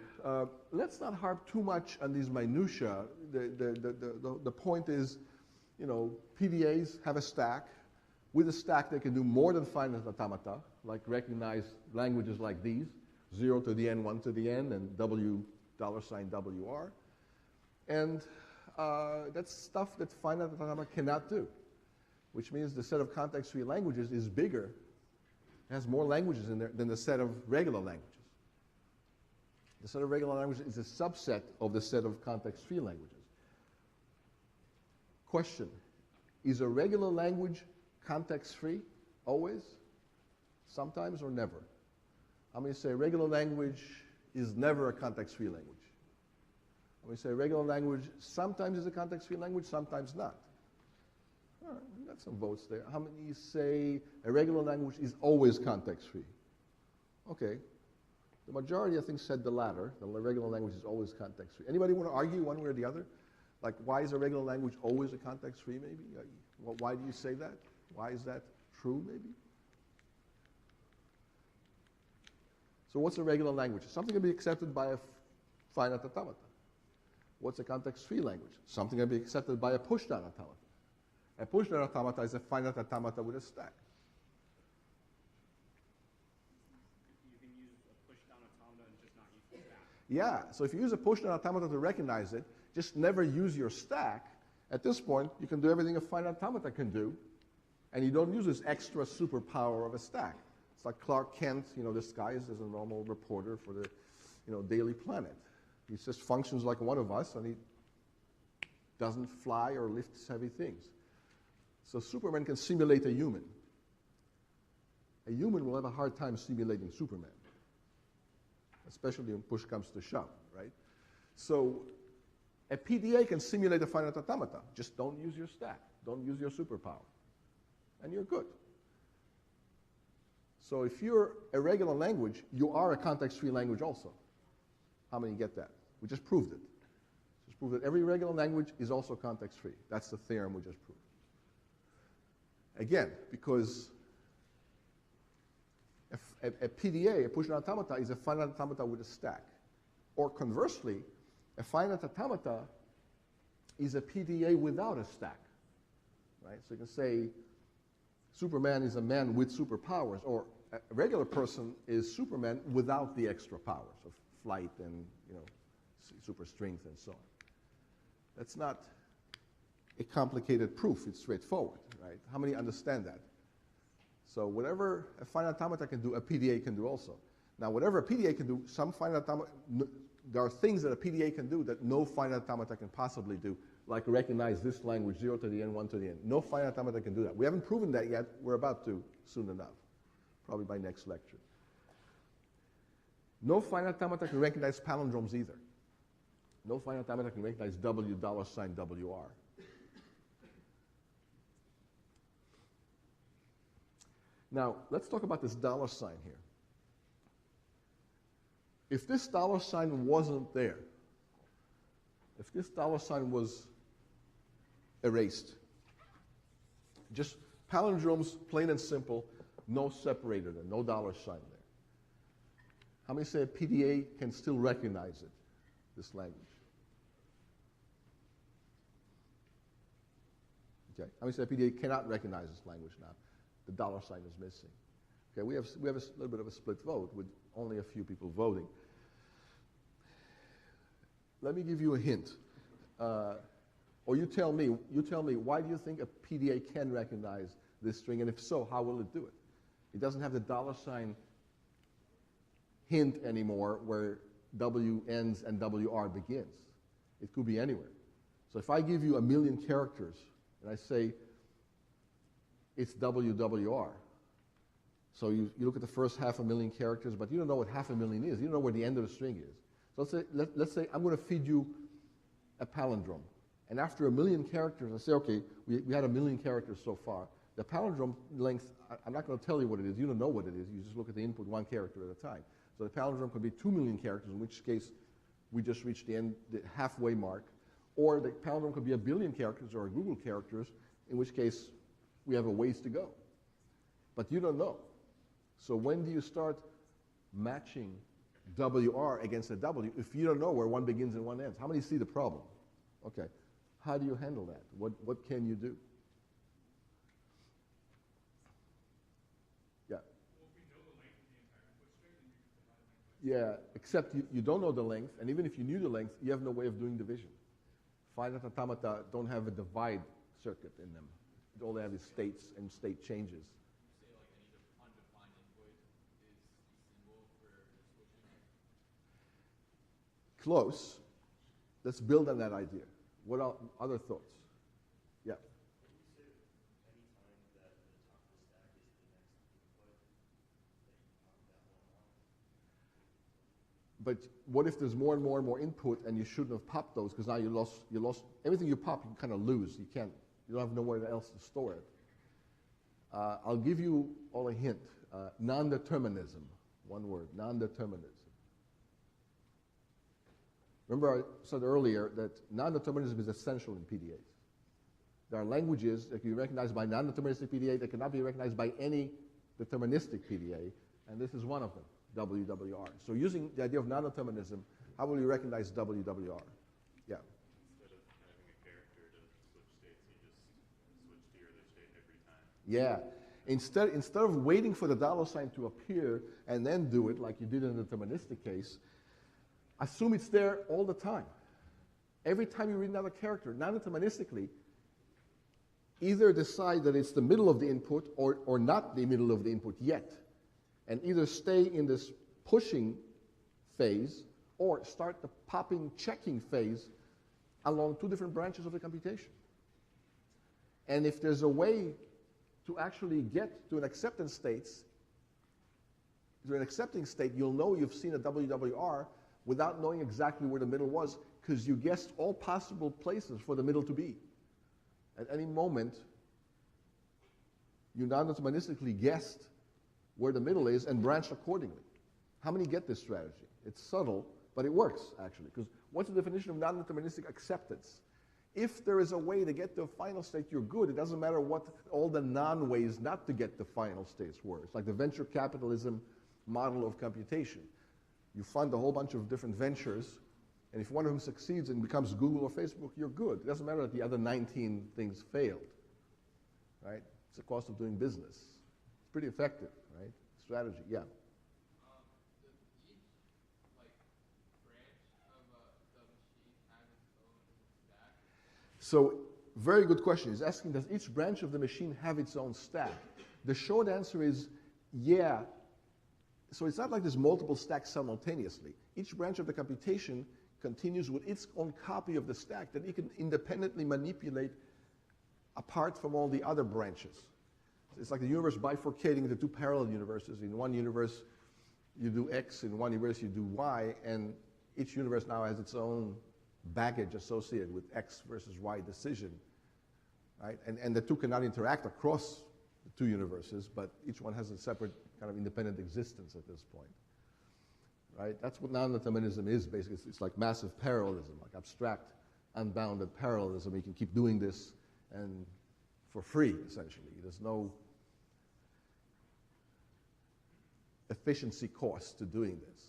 [SPEAKER 1] let's not harp too much on these minutiae. The point is, PDAs have a stack. With a stack, they can do more than finite automata, like recognize languages like these, 0 to the n, 1 to the n, and $WR. And that's stuff that finite automata cannot do, which means the set of context-free languages is bigger, has more languages in there than the set of regular languages. The set of regular languages is a subset of the set of context-free languages. Question, is a regular language context-free always, sometimes, or never? How many say regular language is never a context-free language? How many say regular language sometimes is a context-free language, sometimes not? All right, we got some votes there. How many say a regular language is always context-free? Okay. The majority, I think, said the latter. The regular language is always context-free. Anybody want to argue one way or the other? Like, why is a regular language always a context-free, maybe? Why do you say that? Why is that true, maybe? So what's a regular language? Something can be accepted by a finite automata. What's a context-free language? Something can be accepted by a pushdown automata. A pushdown automata is a finite automata with a stack.
[SPEAKER 6] You can use a pushdown automata and just not use the stack.
[SPEAKER 1] Yeah, so if you use a pushdown automata to recognize it, just never use your stack. At this point, you can do everything a finite automata can do, and you don't use this extra superpower of a stack. It's like Clark Kent, disguised as a normal reporter for the, Daily Planet. He just functions like one of us, and he doesn't fly or lifts heavy things. So Superman can simulate a human. A human will have a hard time simulating Superman, especially when push comes to shove, right? So a PDA can simulate a finite automata. Just don't use your stack. Don't use your superpower. And you're good. So if you're a regular language, you are a context-free language also. How many get that? We just proved it. Just proved that every regular language is also context-free. That's the theorem we just proved. Again, because a PDA, a pushdown automata, is a finite automata with a stack. Or conversely, a finite automata is a PDA without a stack. Right? So you can say Superman is a man with superpowers, or a regular person is Superman without the extra powers of flight and super strength and so on. That's not a complicated proof. It's straightforward, right? How many understand that? So whatever a finite automata can do, a PDA can do also. Now, whatever a PDA can do, some finite automata, there are things that a PDA can do that no finite automata can possibly do, like recognize this language, 0 to the n, 1 to the n. No finite automata can do that. We haven't proven that yet. We're about to soon enough, probably by next lecture. No finite automata can recognize palindromes either. No finite automata can recognize W $WR. Now, let's talk about this dollar sign here. If this dollar sign wasn't there, if this dollar sign was erased, just palindromes, plain and simple, no separator there, no dollar sign there. How many say a PDA can still recognize it, this language? Okay. How many say a PDA cannot recognize this language now? The dollar sign is missing. Okay, we have a little bit of a split vote with only a few people voting. Let me give you a hint. Or you tell me, why do you think a PDA can recognize this string? And if so, how will it do it? It doesn't have the dollar sign hint anymore where W ends and WR begins. It could be anywhere. So if I give you 1,000,000 characters and I say it's WWR, so you look at the first 500,000 characters, but you don't know what 500,000 is. You don't know where the end of the string is. So let's say I'm going to feed you a palindrome. And after 1,000,000 characters, I say, okay, we had 1,000,000 characters so far. The palindrome length, I'm not going to tell you what it is. You don't know what it is. You just look at the input one character at a time. So the palindrome could be 2,000,000 characters, in which case we just reached the halfway mark. Or the palindrome could be 1,000,000,000 characters or Google characters, in which case we have a ways to go. But you don't know. So when do you start matching WR against a W if you don't know where one begins and one ends? How many see the problem? Okay. How do you handle that? What can you do? Yeah.
[SPEAKER 7] Well, if we know the length of the entire input string, then you can divide the length by
[SPEAKER 1] Yeah, except you don't know the length, and even if you knew the length, you have no way of doing division. Finite automata don't have a divide circuit in them. All they have is states and state changes.
[SPEAKER 5] You say like any undefined input is the symbol for switching?
[SPEAKER 1] Close. Let's build on that idea. What are other thoughts? Yeah. But what if there's more and more and more input and you shouldn't have popped those because now you lost everything you pop, you kind of lose. You don't have nowhere else to store it. I'll give you all a hint. Non-determinism, one word, non-determinism. Remember I said earlier that non-determinism is essential in PDAs. There are languages that can be recognized by non-deterministic PDA that cannot be recognized by any deterministic PDA, and this is one of them, WWR. So using the idea of non-determinism, how will you recognize WWR? Yeah.
[SPEAKER 5] Instead of having a character to switch states, you just switch to your other state every time.
[SPEAKER 1] Yeah. Instead of waiting for the dollar sign to appear and then do it like you did in the deterministic case, assume it's there all the time. Every time you read another character, non-deterministically, either decide that it's the middle of the input or not the middle of the input yet, and either stay in this pushing phase or start the popping, checking phase along two different branches of the computation. And if there's a way to actually get to an acceptance state, you'll know you've seen a WWR without knowing exactly where the middle was, because you guessed all possible places for the middle to be. At any moment, you non-deterministically guessed where the middle is and branched accordingly. How many get this strategy? It's subtle, but it works, actually, because what's the definition of non-deterministic acceptance? If there is a way to get to a final state, you're good. It doesn't matter what all the non-ways not to get to final states were. It's like the venture capitalism model of computation. You fund a whole bunch of different ventures, and if one of them succeeds and becomes Google or Facebook, you're good. It doesn't matter that the other 19 things failed, right? It's the cost of doing business. It's pretty effective, right? Strategy, yeah.
[SPEAKER 3] Does each branch of the machine have its own stack?
[SPEAKER 1] So, very good question. He's asking, does each branch of the machine have its own stack? The short answer is, yeah. So it's not like there's multiple stacks simultaneously. Each branch of the computation continues with its own copy of the stack that it can independently manipulate apart from all the other branches. It's like the universe bifurcating into two parallel universes. In one universe, you do X. In one universe, you do Y. And each universe now has its own baggage associated with X versus Y decision. Right? And the two cannot interact across the two universes, but each one has a separate kind of independent existence at this point. Right? That's what non-determinism is, basically. It's like massive parallelism, like abstract, unbounded parallelism. You can keep doing this and for free, essentially. There's no efficiency cost to doing this.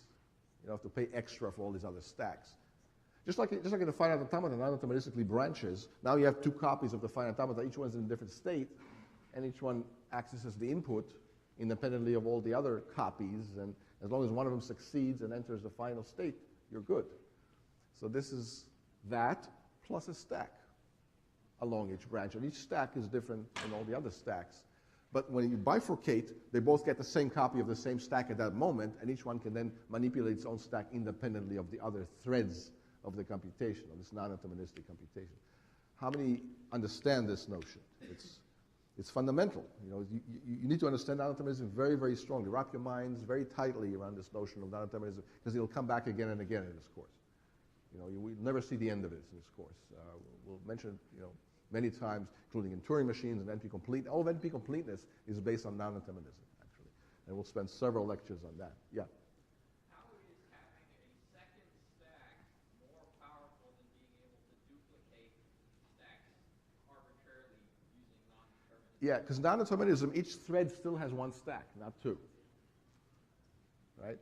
[SPEAKER 1] You don't have to pay extra for all these other stacks. Just like in the finite automata, non-deterministically branches, now you have two copies of the finite automata. Each one's in a different state, and each one accesses the input independently of all the other copies, and as long as one of them succeeds and enters the final state, you're good. So this is that plus a stack along each branch, and each stack is different than all the other stacks. But when you bifurcate, they both get the same copy of the same stack at that moment, and each one can then manipulate its own stack independently of the other threads of the computation, of this non-deterministic computation. How many understand this notion? It's fundamental. You need to understand non-determinism very, very strongly. Wrap your minds very tightly around this notion of non-determinism, because it'll come back again and again in this course. We'll never see the end of it in this course. We'll mention it, many times, including in Turing machines and NP-Completeness. All of NP-Completeness is based on non-determinism, actually. And we'll spend several lectures on that. Yeah?
[SPEAKER 4] How is having a second stack more powerful than being able to duplicate stacks arbitrarily using non-determinism?
[SPEAKER 1] Yeah, because non-determinism, each thread still has one stack, not two. Right?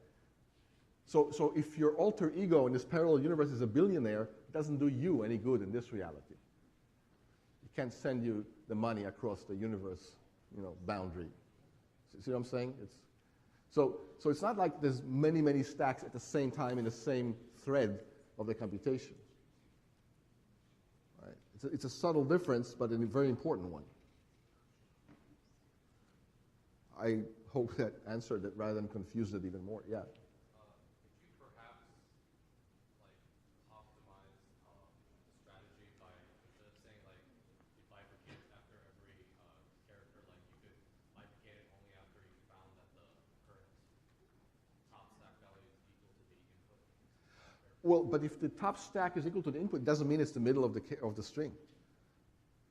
[SPEAKER 1] So if your alter ego in this parallel universe is a billionaire, it doesn't do you any good in this reality. It can't send you the money across the universe, boundary. See what I'm saying? So it's not like there's many, many stacks at the same time in the same thread of the computation. Right? It's a subtle difference, but a very important one. I hope that answered it rather than confused it even more. Yeah.
[SPEAKER 5] Could you perhaps optimize the strategy by, instead of saying you bifurcate after every character, you could bifurcate it only after you found that the current top stack value is equal to the input?
[SPEAKER 1] Well, but if the top stack is equal to the input, it doesn't mean it's the middle of the string,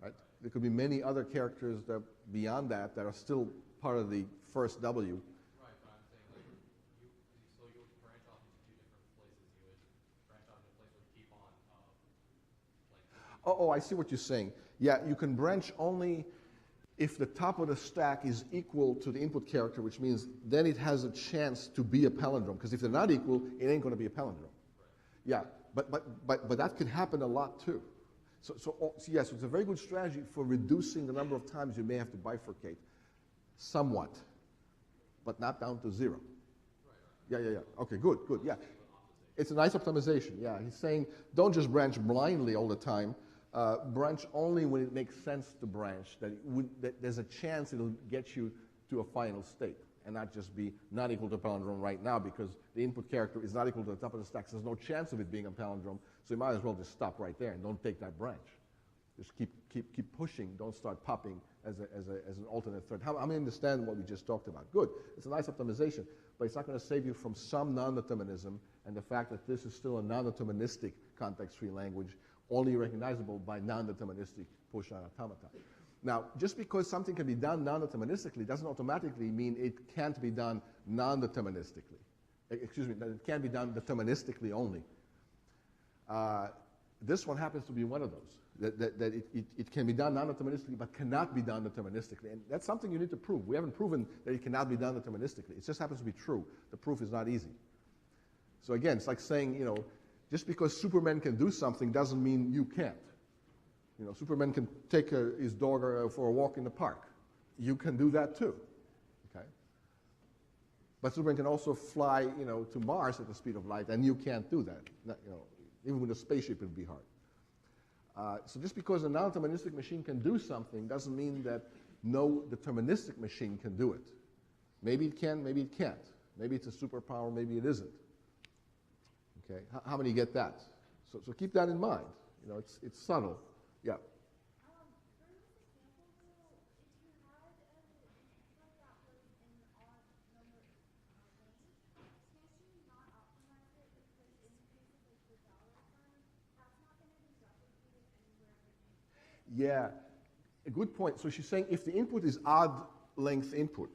[SPEAKER 1] right? There could be many other characters that beyond that that are still part of the first W.
[SPEAKER 5] Right, but I'm saying like so you would branch off into two different places. You would branch off into a place where you keep on like.
[SPEAKER 1] Oh, I see what you're saying. Yeah, you can branch only if the top of the stack is equal to the input character, which means then it has a chance to be a palindrome. Because if they're not equal, it ain't going to be a palindrome. Yeah, but that could happen a lot too. So yes, it's a very good strategy for reducing the number of times you may have to bifurcate somewhat, but not down to 0. Yeah. Okay, good, yeah. It's a nice optimization, yeah. He's saying don't just branch blindly all the time. Branch only when it makes sense to branch, that there's a chance it'll get you to a final state and not just be not equal to a palindrome right now because the input character is not equal to the top of the stack. So there's no chance of it being a palindrome, so you might as well just stop right there and don't take that branch. Just keep pushing, don't start popping as an alternate thread. How many understand what we just talked about? Good, it's a nice optimization, but it's not going to save you from some non-determinism and the fact that this is still a non-deterministic context-free language only recognizable by non-deterministic pushdown automata. Now, just because something can be done non-deterministically doesn't automatically mean it can't be done non-deterministically. Excuse me, that it can be done deterministically only. This one happens to be one of those, that it can be done non-deterministically but cannot be done deterministically. And that's something you need to prove. We haven't proven that it cannot be done deterministically. It just happens to be true. The proof is not easy. So again, it's like saying, you know, just because Superman can do something doesn't mean you can't. You know, Superman can take his dog for a walk in the park. You can do that too, okay? But Superman can also fly, you know, to Mars at the speed of light, and you can't do that. You know, even with a spaceship, it would be hard. So just because a non-deterministic machine can do something doesn't mean that no deterministic machine can do it. Maybe it can, maybe it can't. Maybe it's a superpower, maybe it isn't. Okay, how many get that? So keep that in mind. You know, it's subtle. Yeah.
[SPEAKER 2] For this example, though, if you had an input that was in odd number range, can't you not optimize it because in the case of like the dollar sign, that's not going to be replicated anywhere in the
[SPEAKER 1] Yeah, a good point. So she's saying if the input is odd length input,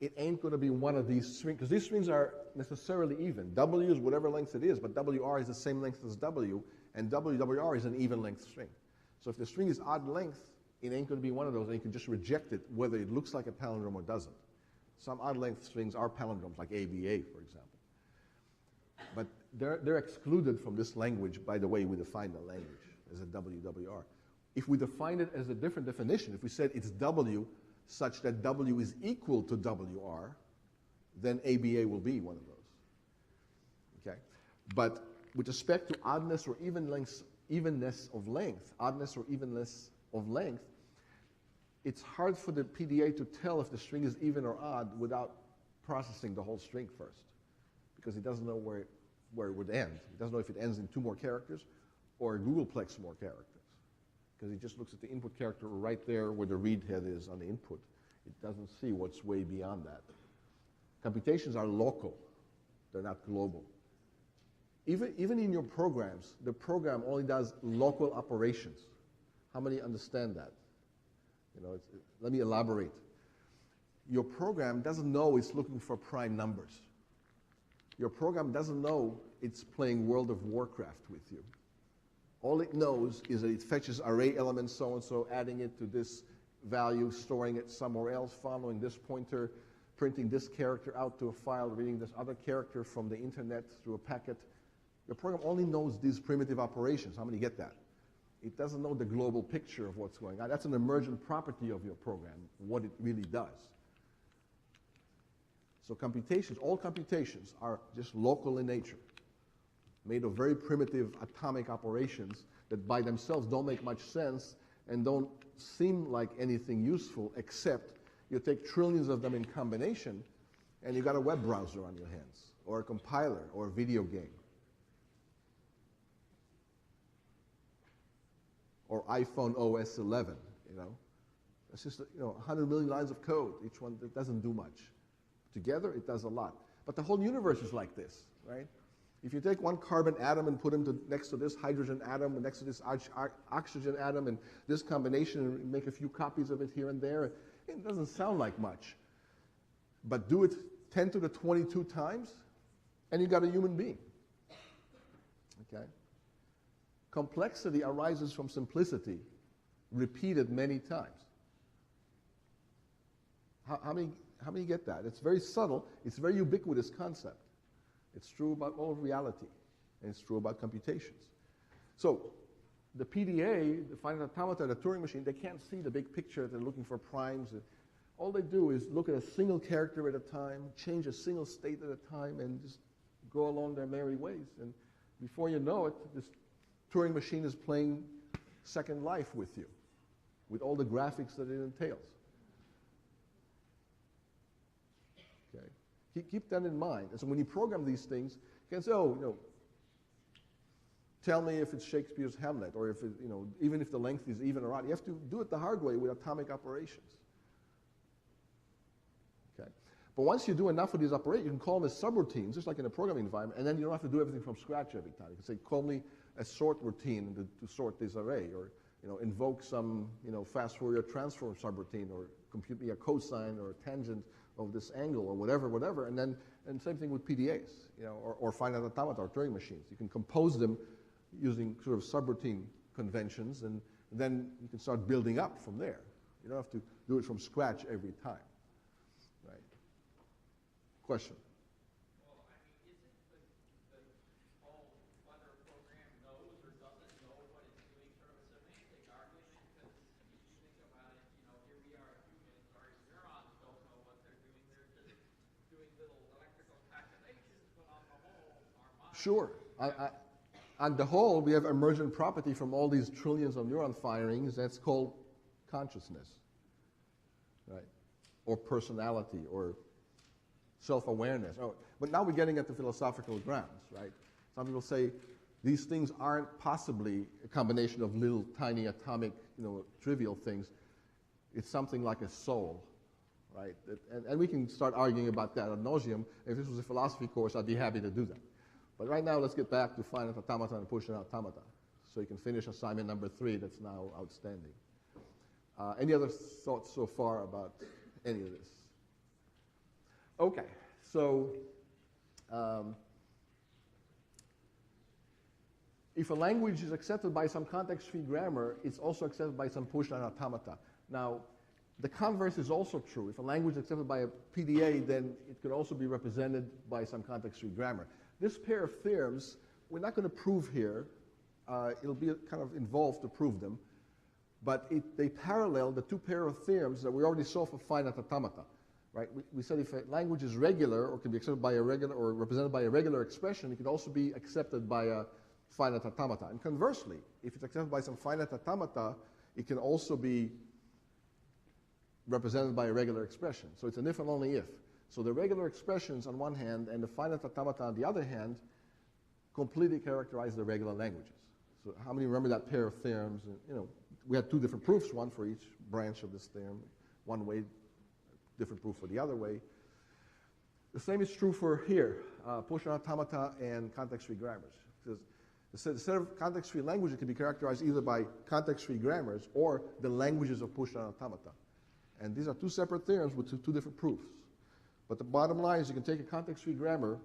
[SPEAKER 1] it ain't going to be one of these strings, because these strings are necessarily even. W is whatever length it is, but WR is the same length as W, and WWR is an even length string. So if the string is odd length, it ain't going to be one of those, and you can just reject it whether it looks like a palindrome or doesn't. Some odd length strings are palindromes, like ABA, for example. But they're excluded from this language by the way we define the language as a WWR. If we define it as a different definition, if we said it's W such that W is equal to WR, then ABA will be one of those. Okay? But with respect to oddness or evenness of length, it's hard for the PDA to tell if the string is even or odd without processing the whole string first, because he doesn't know where it would end. He doesn't know if it ends in 2 more characters or a googolplex more characters, because he just looks at the input character right there where the read head is on the input. It doesn't see what's way beyond that. Computations are local. They're not global. Even in your programs, the program only does local operations. How many understand that? You know, let me elaborate. Your program doesn't know it's looking for prime numbers. Your program doesn't know it's playing World of Warcraft with you. All it knows is that it fetches array elements so-and-so, adding it to this value, storing it somewhere else, following this pointer, printing this character out to a file, reading this other character from the internet through a packet. Your program only knows these primitive operations. How many get that? It doesn't know the global picture of what's going on. That's an emergent property of your program, what it really does. So computations, all computations are just local in nature, made of very primitive atomic operations that by themselves don't make much sense and don't seem like anything useful, except you take trillions of them in combination and you got a web browser on your hands, or a compiler, or a video game, or iPhone OS 11, you know. It's just, 100 million lines of code, each one that doesn't do much. Together, it does a lot. But the whole universe is like this, right? If you take one carbon atom and put him next to this hydrogen atom and next to this oxygen atom and this combination and make a few copies of it here and there, it doesn't sound like much. But do it 10 to the 22 times, and you got a human being. Okay? Complexity arises from simplicity, repeated many times. How many get that? It's very subtle. It's a very ubiquitous concept. It's true about all of reality, and it's true about computations. So the PDA, the finite automata, the Turing machine, they can't see the big picture. They're looking for primes. All they do is look at a single character at a time, change a single state at a time, and just go along their merry ways. And before you know it, this Turing machine is playing Second Life with you, with all the graphics that it entails. Okay? Keep that in mind. And so when you program these things, you can say, oh, tell me if it's Shakespeare's Hamlet, or if it, even if the length is even or odd. You have to do it the hard way with atomic operations. Okay? But once you do enough of these operations, you can call them as subroutines, just like in a programming environment, and then you don't have to do everything from scratch every time. You can say, call me a sort routine to sort this array, or invoke some fast Fourier transform subroutine, or compute me a cosine or a tangent of this angle, or whatever, and same thing with PDAs, or finite automata or Turing machines. You can compose them using sort of subroutine conventions, and then you can start building up from there. You don't have to do it from scratch every time. Right? Question?
[SPEAKER 4] Well, I mean, isn't the whole whether a program knows or doesn't know what it's doing sort of a semantic argument? Because if you think about it, here we are humans, our neurons don't know what they're doing. They're just doing little electrical calculations, but on the whole, our minds...
[SPEAKER 1] Sure. On the whole, we have emergent property from all these trillions of neuron firings. That's called consciousness, right? Or personality, or self-awareness. Oh, but now we're getting at the philosophical grounds, right? Some people say these things aren't possibly a combination of little tiny atomic, trivial things. It's something like a soul, right? And we can start arguing about that ad nauseum. If this was a philosophy course, I'd be happy to do that. But right now, let's get back to finite automata and pushdown automata, so you can finish assignment number 3 that's now outstanding. Any other thoughts so far about any of this? Okay, so if a language is accepted by some context-free grammar, it's also accepted by some pushdown automata. Now, the converse is also true. If a language is accepted by a PDA, then it could also be represented by some context-free grammar. This pair of theorems, we're not going to prove here. It'll be kind of involved to prove them. But they parallel the two pair of theorems that we already saw for finite automata. Right? We said if a language is regular, or can be accepted by a regular, or represented by a regular expression, it can also be accepted by a finite automata. And conversely, if it's accepted by some finite automata, it can also be represented by a regular expression. So it's an if and only if. So the regular expressions on one hand and the finite automata on the other hand completely characterize the regular languages. So how many remember that pair of theorems? We had two different proofs, one for each branch of this theorem, one way, different proof for the other way. The same is true for here, pushdown automata and context-free grammars. Because the set of context-free languages can be characterized either by context-free grammars or the languages of pushdown automata. And these are two separate theorems with two different proofs. But the bottom line is you can take a context-free grammar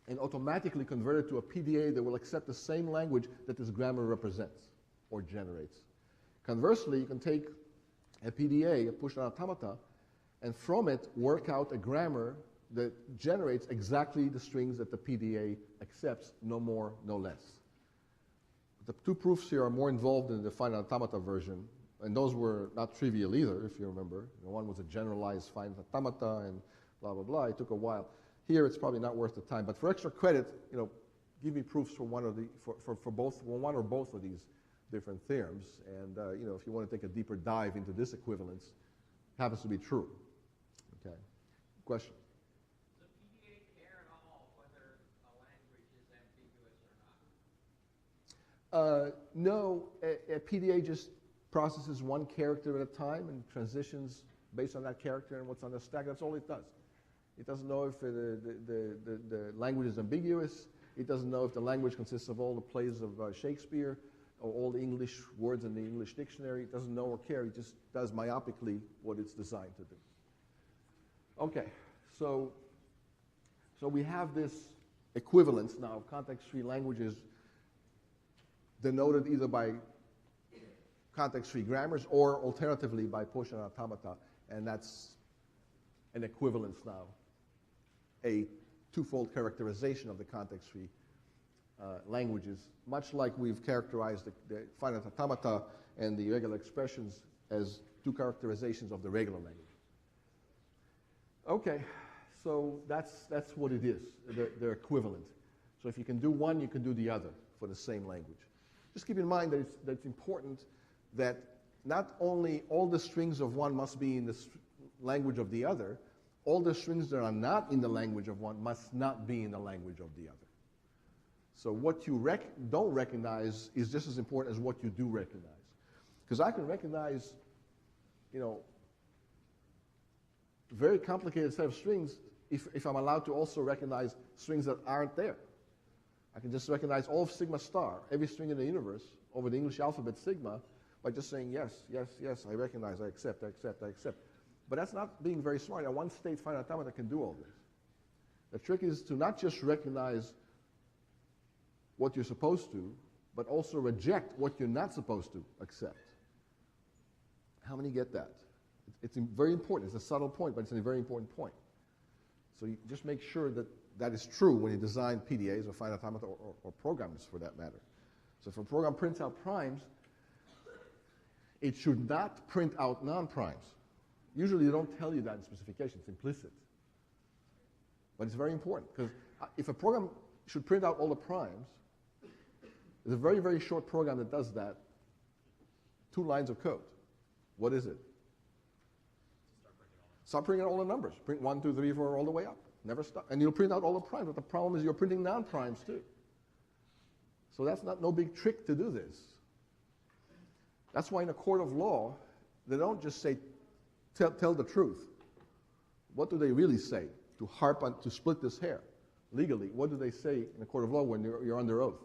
[SPEAKER 1] and automatically convert it to a PDA that will accept the same language that this grammar represents or generates. Conversely, you can take a PDA, a pushdown automata, and from it work out a grammar that generates exactly the strings that the PDA accepts, no more, no less. The two proofs here are more involved in the finite automata version, and those were not trivial either, if you remember. One was a generalized finite automata and blah, blah, blah. It took a while. Here, it's probably not worth the time. But for extra credit, give me proofs for one or both of these different theorems. And if you want to take a deeper dive into this equivalence, happens to be true. Okay. Question?
[SPEAKER 4] Does the PDA care at all whether a language is ambiguous or not?
[SPEAKER 1] No. A PDA just processes one character at a time and transitions based on that character and what's on the stack. That's all it does. It doesn't know if the language is ambiguous. It doesn't know if the language consists of all the plays of Shakespeare or all the English words in the English dictionary. It doesn't know or care. It just does myopically what it's designed to do. Okay, so we have this equivalence now of context-free languages denoted either by context-free grammars or alternatively by push and automata, and that's an equivalence now, a twofold characterization of the context-free languages, much like we've characterized the finite automata and the regular expressions as two characterizations of the regular language. Okay, so that's what it is. They're equivalent. So if you can do one, you can do the other for the same language. Just keep in mind that it's important that not only all the strings of one must be in the language of the other, all the strings that are not in the language of one must not be in the language of the other. So what you don't recognize is just as important as what you do recognize. Because I can recognize, very complicated set of strings if I'm allowed to also recognize strings that aren't there. I can just recognize all of sigma star, every string in the universe, over the English alphabet sigma, by just saying yes, yes, yes, I recognize, I accept, I accept, I accept. But that's not being very smart. A one-state finite automata can do all this. The trick is to not just recognize what you're supposed to, but also reject what you're not supposed to accept. How many get that? It's very important. It's a subtle point, but it's a very important point. So you just make sure that that is true when you design PDAs or finite automata or programs for that matter. So if a program prints out primes, it should not print out non-primes. Usually they don't tell you that in specification. It's implicit. But it's very important, because if a program should print out all the primes, there's a very, very short program that does that, 2 lines of code. What is it? Start printing out all the numbers. Print 1, 2, 3, 4, all the way up. Never stop. And you'll print out all the primes, but the problem is you're printing non-primes too. So that's no big trick to do this. That's why in a court of law, they don't just say, tell the truth. What do they really say? To split this hair legally, what do they say in a court of law when you're under oath?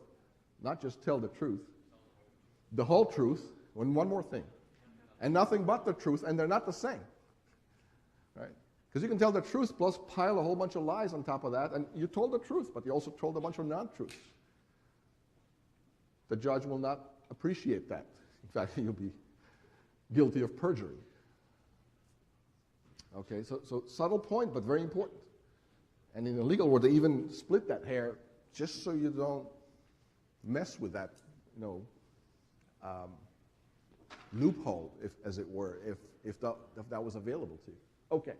[SPEAKER 1] Not just tell the truth, the whole truth, and one more thing, and nothing but the truth, and they're not the same, right? Because you can tell the truth plus pile a whole bunch of lies on top of that, and you told the truth, but you also told a bunch of non-truths. The judge will not appreciate that. In fact, you'll be guilty of perjury. Okay, so subtle point, but very important. And in the legal world, they even split that hair just so you don't mess with that, loophole, as it were, if that was available to you. Okay.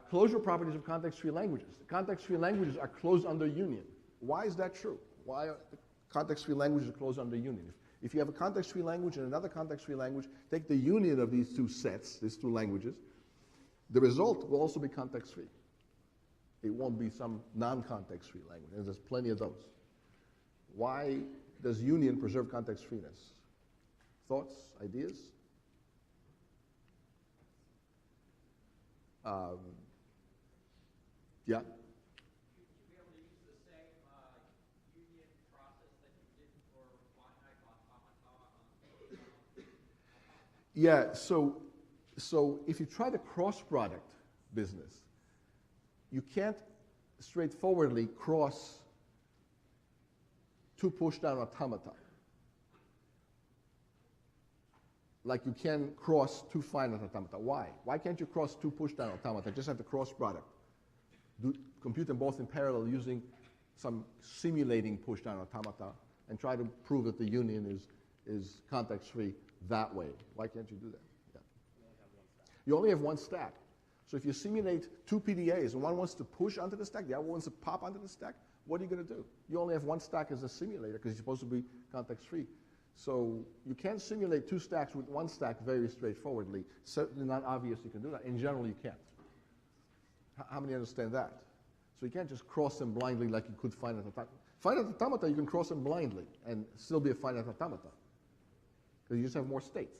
[SPEAKER 1] Closure properties of context-free languages. Context-free languages are closed under union. Why is that true? Why are context-free languages closed under union? If you have a context-free language and another context-free language, take the union of these two sets, these two languages, the result will also be context-free. It won't be some non-context-free language, and there's plenty of those. Why does union preserve context-freeness? Thoughts, ideas? Yeah?
[SPEAKER 4] Should you be able to use the same union process that you did for finite automata?
[SPEAKER 1] Yeah, so if you try the cross-product business, you can't straightforwardly cross 2 pushdown automata like you can cross 2 finite automata. Why? Why can't you cross 2 pushdown automata? Just have the cross product. Compute them both in parallel using some simulating pushdown automata and try to prove that the union is context-free that way. Why can't you do that? Yeah. You only have one stack. So if you simulate 2 PDAs and one wants to push onto the stack, the other wants to pop onto the stack, what are you going to do? You only have one stack as a simulator because you're supposed to be context-free. So you can't simulate 2 stacks with one stack very straightforwardly. Certainly not obvious you can do that. In general, you can't. How many understand that? So you can't just cross them blindly like you could finite automata. Finite automata, you can cross them blindly and still be a finite automata because you just have more states.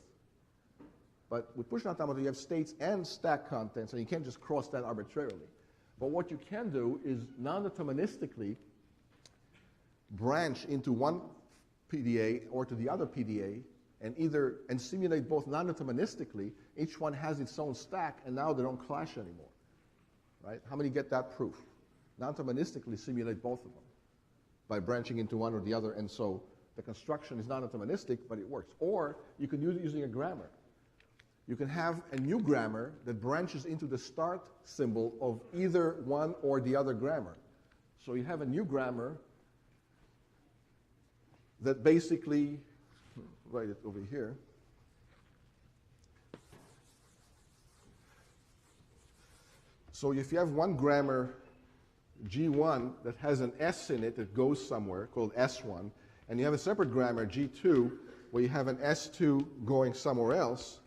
[SPEAKER 1] But with push automata, you have states and stack contents, and you can't just cross that arbitrarily. But what you can do is non-deterministically branch into one PDA or to the other PDA and simulate both non-deterministically, each one has its own stack, and now they don't clash anymore, right? How many get that proof? Non-deterministically simulate both of them by branching into one or the other, and so the construction is non-deterministic, but it works. Or you can use it using a grammar. You can have a new grammar that branches into the start symbol of either one or the other grammar. So you have a new grammar that basically, write it over here. So if you have one grammar, G1, that has an S in it that goes somewhere, called S1, and you have a separate grammar, G2, where you have an S2 going somewhere else,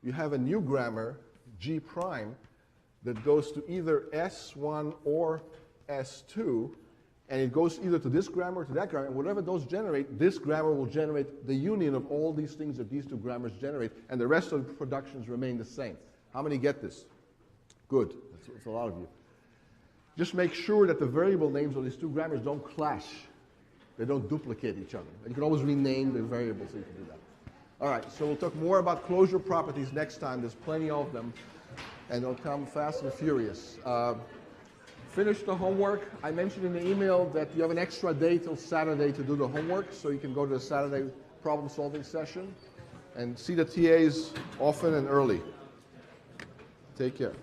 [SPEAKER 1] you have a new grammar, G prime, that goes to either S1 or S2, and it goes either to this grammar or to that grammar, and whatever those generate, this grammar will generate the union of all these things that these two grammars generate, and the rest of the productions remain the same. How many get this? Good. That's a lot of you. Just make sure that the variable names of these two grammars don't clash. They don't duplicate each other. You can always rename the variables so you can do that. All right, so we'll talk more about closure properties next time. There's plenty of them, and they'll come fast and furious. Finish the homework. I mentioned in the email that you have an extra day till Saturday to do the homework, so you can go to the Saturday problem-solving session and see the TAs often and early. Take care.